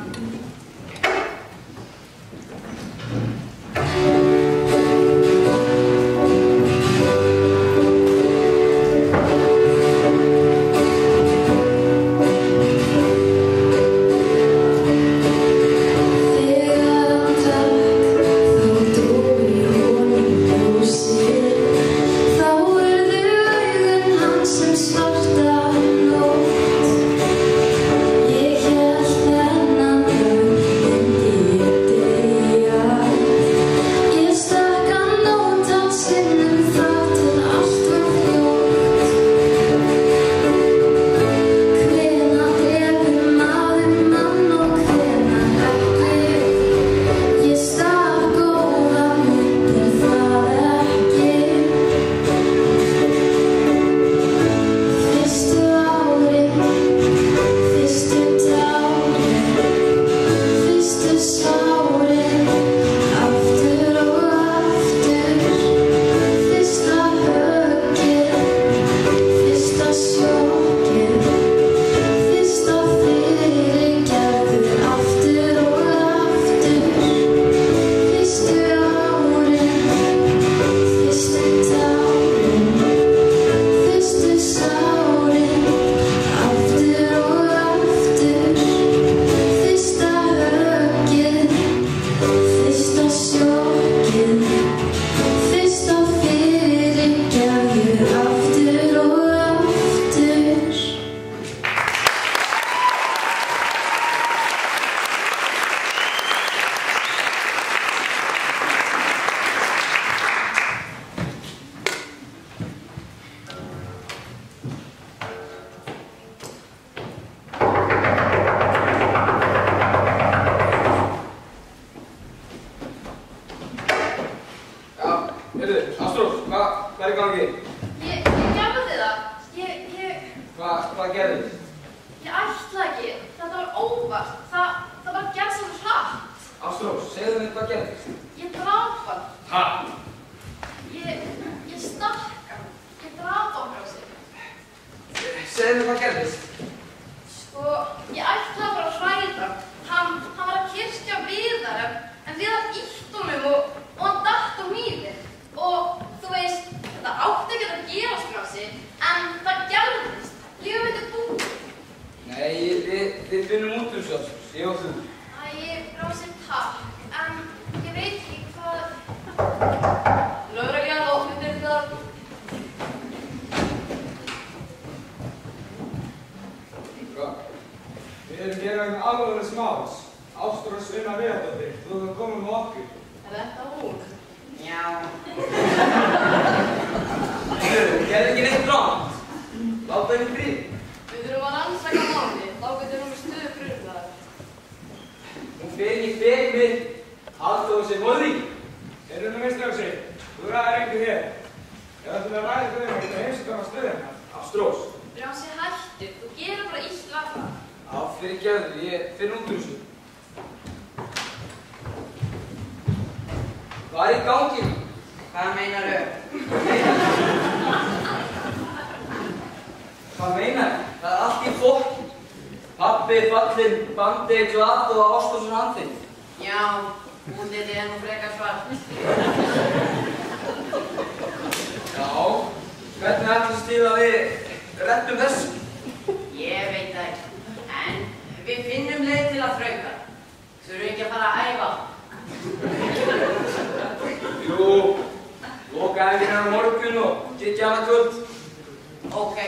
Heyrðu, Ástrós, hvað í gangi? Ég gerði það. Hvað gerðist? Ég ætla ekki. Þetta var óvart. Það var gerð svo hratt. Ástrós, segðu mér hvað gerðist. Ég draf hann. Ha? Ég stakk hann. Ég draf hann frá sig. Segðu mér hvað gerðist. Sko, ég ætlaði bara að hræða. Hann var að kyrkja Viðar en Viðar ýtt honum og hann datt á hnífinn. Og þú veist, þetta átti ekki að gerast frá sig, en það gerðist. Lífið mitt búið. Nei, við finnum út úr svo, ég og þú. Rósi, takk, en ég veit ekki hvað... Lögreglan, opnið dyrnar. Við erum hér vegna alvarlegs máls. Ástrós Una Viðardóttir, þú þarf að koma með okkur. Er þetta hún? Já. Gerði ekki neitt rátt. Láta henni frið. Við þurfum að rannsaka málið, þá getur hún með stöðu grunnaðar. Hún fer mér aðstofa sem morðing. Heyrðu nú Ási, þú ræðir engu hér. Ef þú ætlum að ræða þau þetta heimsókn á stöðina. Ástrós. Rósi, hættu, þú gerir bara illt verra. Já, fyrirgefðu, ég finn út úr þessu. Hvað er í gangi? Hvað meinarðu? Hvað meinar? Það er allt í fólki. Pabbi, fallinn, bandage og allt og Ástrós og hann þinn. Já, útlitið er nú frekar svart. Já, hvernig ætlast þið að við rettum þessu? Ég veit það ekki, en við finnum leið til að þrauka. Þurfum ekki að fara að æfa. Jú, loka æfingin á morgun og kíkja hana kvöld. Ok,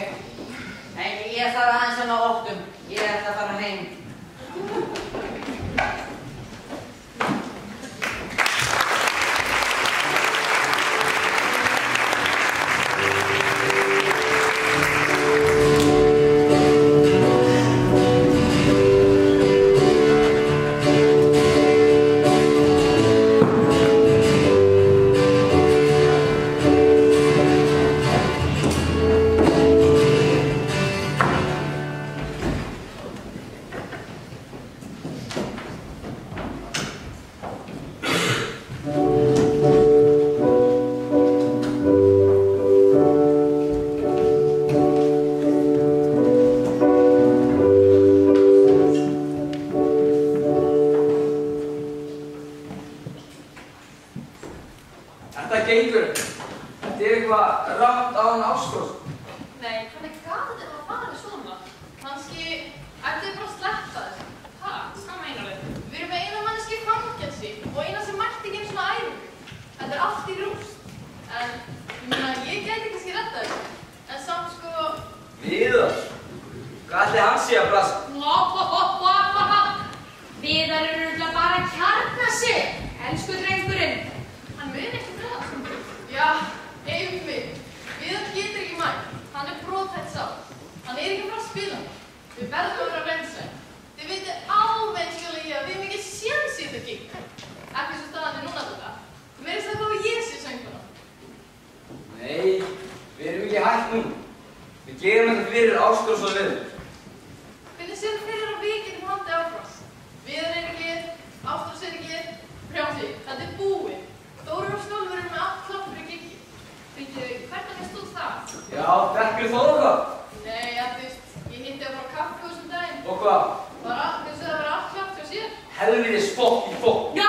en ég þarf aðeins að ná óttum. Ég ætla að fara heim. Þetta gengur. Þetta er eitthvað rátt á hann Ástrós. Nei, hvernig gat þetta að fara svona? Kannski ætti þið bara að sleppa þessu. Hvað meinar þið? Við erum með eina manneski í fangelsi og eina sem mætti ekki einu svona æfingu. Þetta er allt í rúst. En ég gæti kannski redda þessu. En samt sko... Viðar? Hvað ætli hann sé að brasa? Viðar eru örugglega bara að kjarna sig, elsku drengurinn. Hann mun ekki það. Já, einmitt. Viðar getur ekki mætt. Hann er brothætt sá. Hann er ekki að fara að spila. Við verðum að vera reynsæ. Þið vitið alveg skilja að við erum ekki séns í þetta gig. Ekki svo staðan er núna þetta. Þú meirist að þá ég sé sönguna. Nei, við erum ekki hægt nú. Við gerum þetta fyrir Ástrós og Viðar. Hvernig séu fyrir að við getum haldið áfram? Viðar er ekki, Ástrós er ekki, Brjánsvík, þetta er búið. Þórir og Skjólfur eru með allt klárt fyrir giggi. Hvernig stóð það? Já, drekkur þú það? Nei, þú veist, ég hitti að fara kaffi á þessum daginn. Og hvað? Bara, finnst þið að vera allt klárt hjá sér? Helvitis fokk í fokk. Það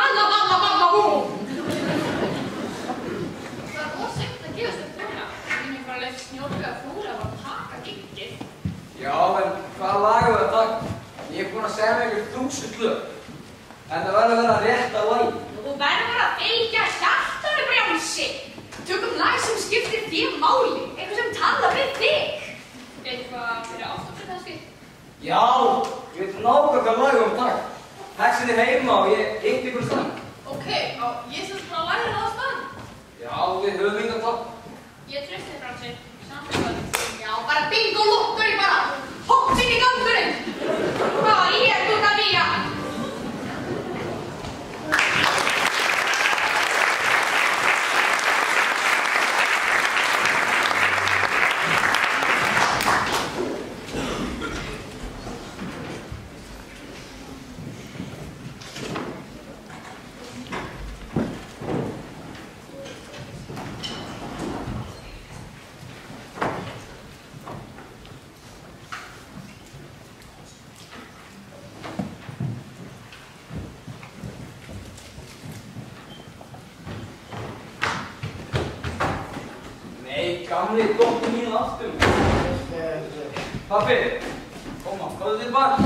er ósegt að gefast þetta núna. Ég myndi bara að leysa Snjólfi að Flóra var að taka giggið. Já, en hvað lag er það? Ég er búinn að segja mig ykkur 1000 lög. En það verður að vera rétt að lagi. Þú verður að fylgja hjartanu, Brjánsi. Tökum lag sem skiptir þér máli, eitthvað sem talar við þig. Eitthvað fyrir Ástrós kannski? Já, ég veit nákvæmlega lag um dag. Hexin er heima og ég hitt ykkur stann. Ok, ég sem svona að læra það á stann. Já, við höfum yngan takk. Ég treysti þér, Brjánsi. Samfélag. Já, bara bingo lottur í bara. Hopp inn í gangurinn. Hvað er þú það nýja? gamli dóttir mín aftur. Pabbi, koma, komðu þér bara.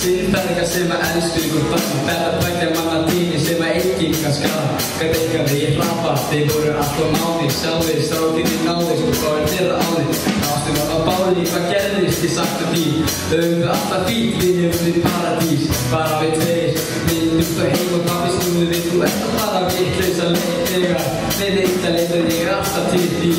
Sinnferðingar sem elsku ykkur barn. Þetta tveggja manna tími sem enginn kann skada. Gat engan ég hlappa, þeir voru alltaf nánir. Sjálfir strákinni náðir, hvað þeirra áðir. Ástum var á báðir, hvað gerðist, ég sagði því. Við alltaf fínt, við hefum við paradís. Bara við tveir, við þá heim og pabbi snúðu við. Þú ert að fara vitlausa leiklegar. Með eitt að leita ég alltaf til því.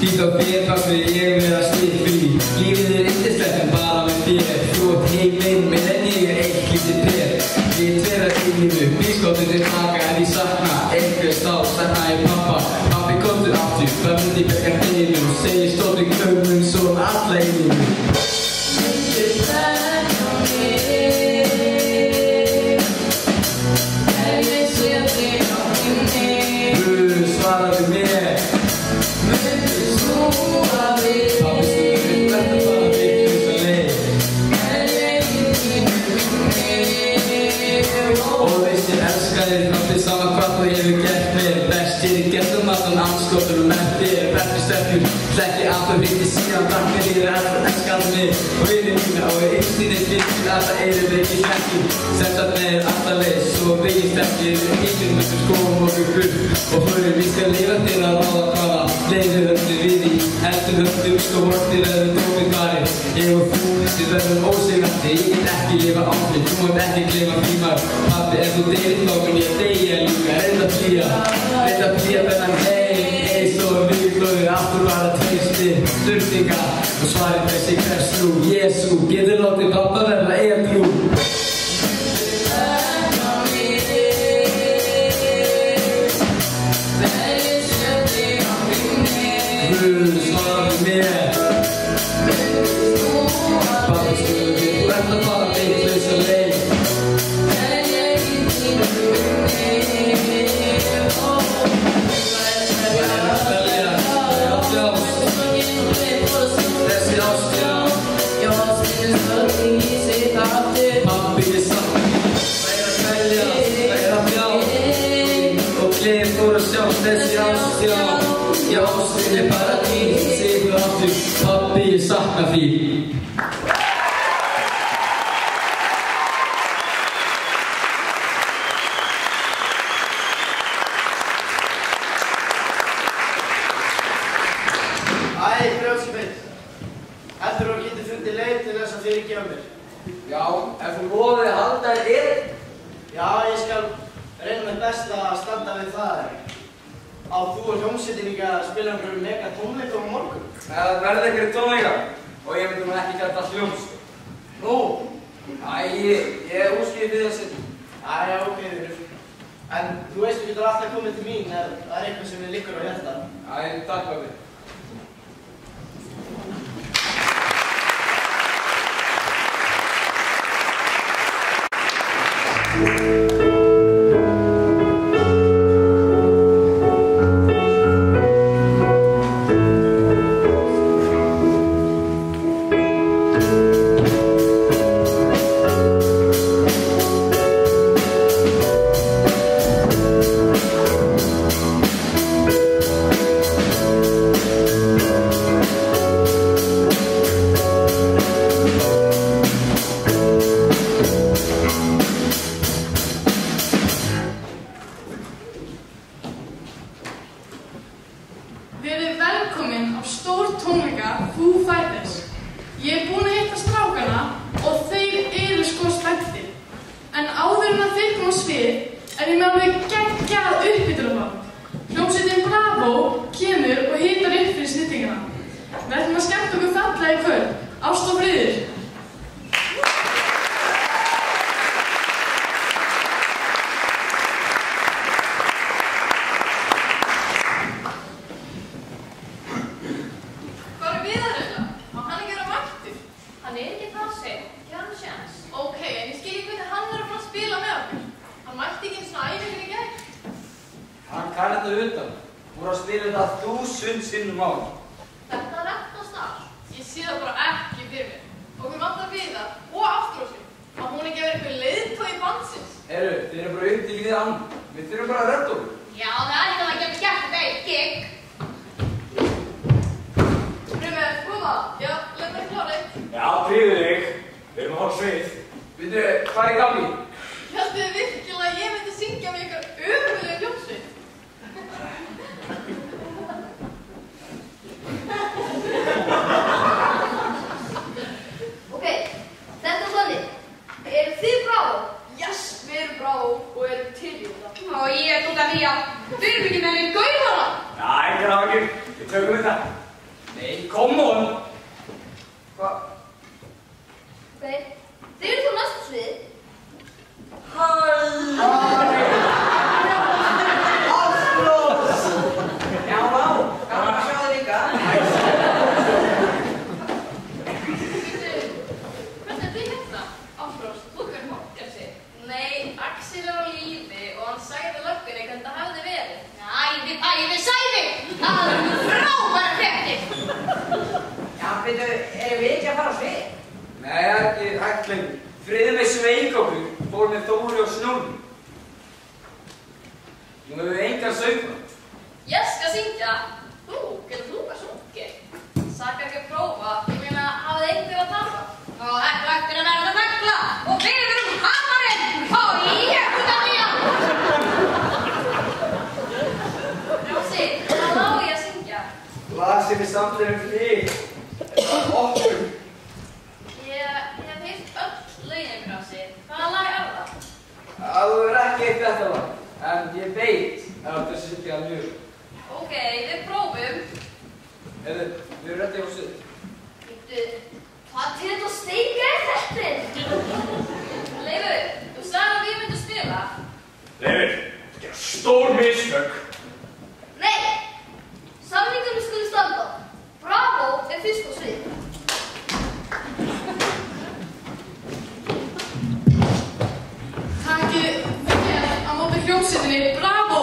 Því þá fyrir pabbi ég vera stið frí. Lífið yndislegt en bara með þér. Þú átt heiminn með en ég eitt lítið per. Við tveir að eilífu, bískottir taka en ég sakna einhver stál, sakna ég pappa. Pappi komdu aftur, hvað myndi berga deilum. Segir stóttur kaumum svo alla eilífu. Myndu þetta á mig, ég sé þig á minni. Svaraðu mér, myndu snúa við. Pappi snúið, þetta bara vitlausa leið. Og veist ég elska þér, náttúrulega saman hvað þú hefur gert mér. Best ég getum allan anskotunum með þér. Verður sterkur, þekki aftur viti síðan. Takk fyrir alltaf elskaðu mig og vinið mína. Og einstinni fyrir alltaf eirið ekki hlekki. Setta með alltaf leið, svo byggist ekki. Íkinn með skóum og gull. Og fyrir við skal lifa þér að ráða hvaða leiðir höfðu við í. Heldur höfðu sko vortir eða tómið bari. Ég og þú, þið verðum ósegrandi. Ég get ekki lifa áflið, þú mátt ekki gleyma frímar. Pabbi, ef þú deyrir þá mun ég deyja líka. Reynda flýja þennan heim. Eins og viðglóður, aftur bara tveistir þurftinga. Og svarið þessi hvers þú, Jesú, getur látið pappa verða edrú. Svaraðu mér. Pappi snúðu við, þú ert að fara vitlausa leið. Þessi ást, já. Pappi ég sakna þín. Það að kvelja, það að bjá. Og gleðin fór að sjá þessi ást, já. Já, ástin er paradís, sigur aftur, pappi ég sakna þín. Æ, brjóðsum mitt. Heldur þú að geti fundið leið til þess að fyrirgefa mér? Já, ef þú lofið að halda þér inn. Já, ég skal reyna mitt besta að standa við það. Á þú og hljómsveitin ekki að spila einhverjum mega tónleikum á morgun? Það verði einhverjum tónleikar og ég myndi nú ekki geta hljómsveit. Nú? Æ, ég útskýði fyrir þessi. Æja, ok, vinur. En þú veist þú getur alltaf komið til mín ef það er eitthvað sem þið liggur á hjarta. Æ, takk pabbi. Verið velkomin á stór tónleika Foo Fighters. Ég er búin að hitta Hann ekki það seinn, ekki hann sjans. Ok, en ég skil ekki hvernig hann er að fara að spila með okkur. Hann mætti ekki eins og æfingur í gær. Hann kann þetta utan. Hún er að spila þetta 1000 sinnum á hann. Þetta reddast allt. Ég sé það bara ekki fyrir mér. Okkur vantar Viðar og Ástrósi. Að hún ekki verið eitthvað leiðtogi bandsins. Heyrðu, þið erum bara undirlíðið hann. Við þurfum bara að redda okkur. Já, það er ekki að geta gert þetta eitt gig. Frumir, koma. Já, lefðu ekki klárið. Já, tríðu þig. Við erum að horfa svið. Veitu, hvað er í gangi? Héldu þið virkilega að ég myndi syngja með ykkur ömurlega hljómsveit? Ok, þetta er þannig. Eru þið Bravo? Yes, við erum Bravo og erum til í þetta. Og ég er út af því að við erum ekki með neinn gaumara. Já, ekki ráð ekki. Við tökum þetta. Nei, come on. Ok, þið eru þú næstu svið. Ástrós! Já, vá, gaman að sjá þig líka. Hvernig er þið hérna? Ástrós, þú verður Mortensi. Nei, Axel er á lífi og hann sagði löggunni hvernig það hefði verið. Æði, sæði! Það er frábæra fréttir. Já, veitu, erum við ekki að fara á svið? Nei, ekki hægt lengur. Friðið með sveik okkur, fór með Þóri og Snúri. Nú hefur við engan söngvart. Ég skal syngja. Getur þú hvað sungið? Sakar ekki að prófa. Ég meina, hafið einhver að tapa. Og þetta ættir að verða negla og við erum hamarinn. Og ég er út af því að... Rósi, hvað á ég að syngja? Lag sem við samtlum fyrir okkur. Ég hef heyrt öll lögin, Rósi. Hvaða lag er það? Það er ekki eitt þetta lag, en ég veit að þetta syngja að mjög. Ok, við prófum. Heyrðu, við erum reddið á svið. Hvað til þetta steiki er þetta? Leifur, þú sagði að við myndum spila. Leifur, þetta er stór mistök. Nei! Samningarnir skuli standa. Bravo er fyrst á svið. Takið vel á móti hljómsveitinni Bravo!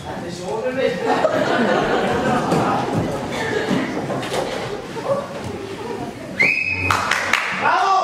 Þetta er sonur minn. Bravo!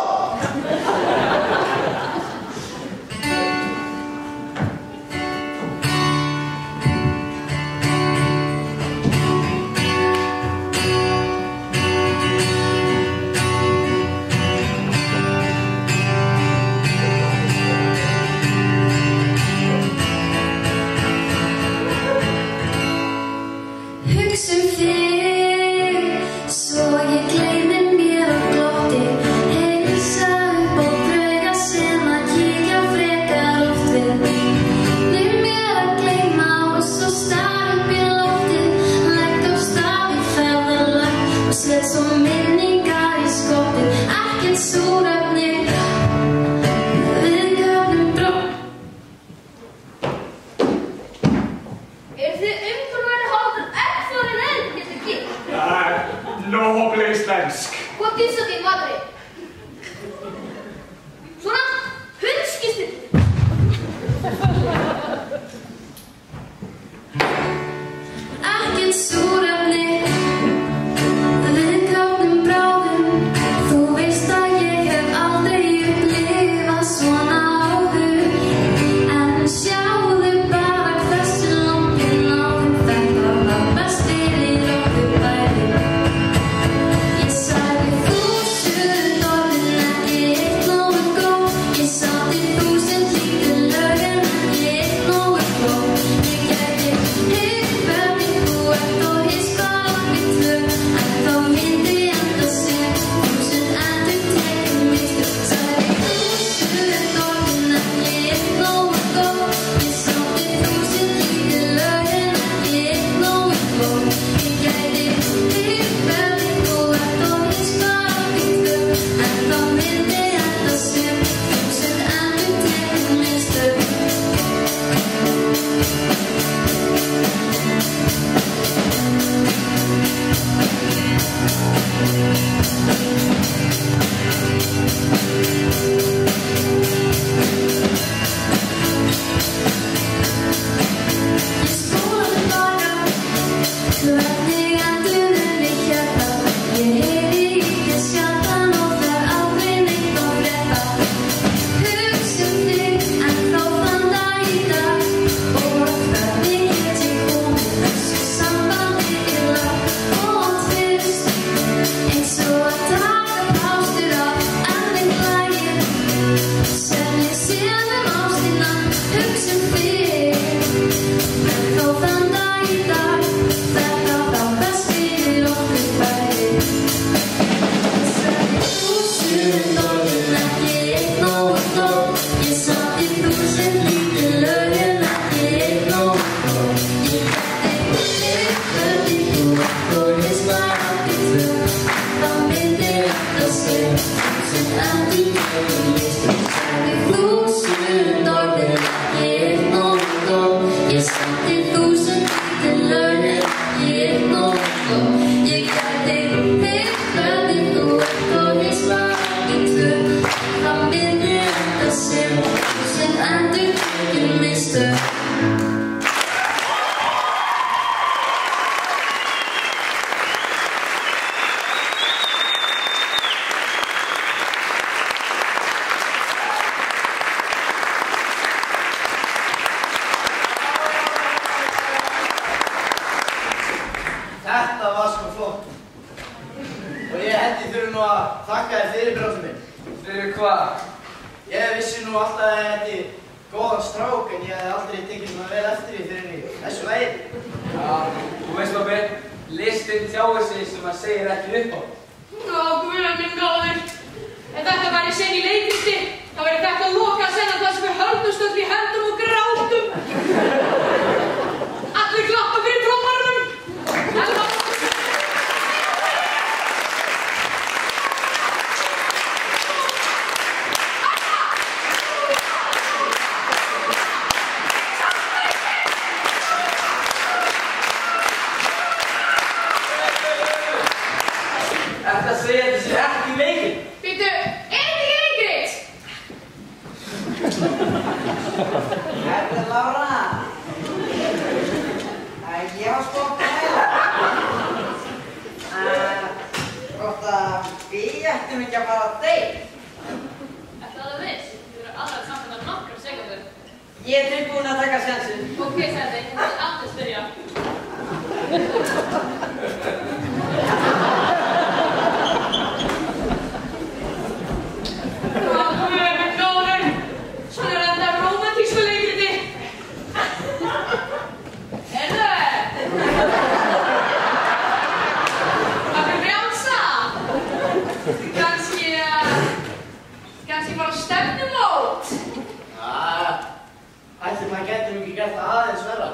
Hugsum þig, svo ég gleymi mér á glotti. Heilsa upp á drauga sem að kíkja frekar oft við. Vil mér að gleyma og svo stara upp í loftið. Legg á stað í ferðalag og set svo minningar í skottið. Ekkert súrefni, við köfnum bró. Eru þið umhverfari hálfur eggfórin enn, getur ekki? Nóbel íslensk. Hvað gilsa þín madri? Svona, hundskistir. Ekkert súrefni, við köfnum bráðum. Þú veist að ég hef sem endurtekur listum. Sagði þúsund orð en ekki eitt nóg gott. Ég sendi 1000 lítil laun en ekki eitt nóg gott. Ég gæti þig hvernig þú ert og ég slagi tvö. Það minnir þetta sem 1000 endurtekur listum. Þetta var svo flott. Og ég held ég þurfi nú að þakka þér fyrir bróðum minn. Fyrir hvað? Ég vissi nú alltaf að ég hætti góðan strák en ég hef aldrei tekið svona vel eftir því fyrir henni þessu lagi. Já, þú veist pabbi, listin tjáir sig sem maður segir ekki upp á. Ó, guðan minn góður. Ef þetta væri sen í leikristi, þá væri þetta loka senan þar sem við höldumst öll í höndum og grátum. Allir klappa fyrir trómarunum. Þetta segir þetta sé ekki leikinn. Býttu, er þetta ekki leikrit? Þetta Lára. Ég var sko að pæla. Hvort að við ættum ekki að fara að deyta. Ertu alveg viss? Þú eru alveg saman að nokkrar sekundur. Ég er tilbúin að taka sjansinn. Ok, Sæði, þú ert alltaf spyrja. Kannski bara stefnumót? Ætli maður getur ekki gert það aðeins verra.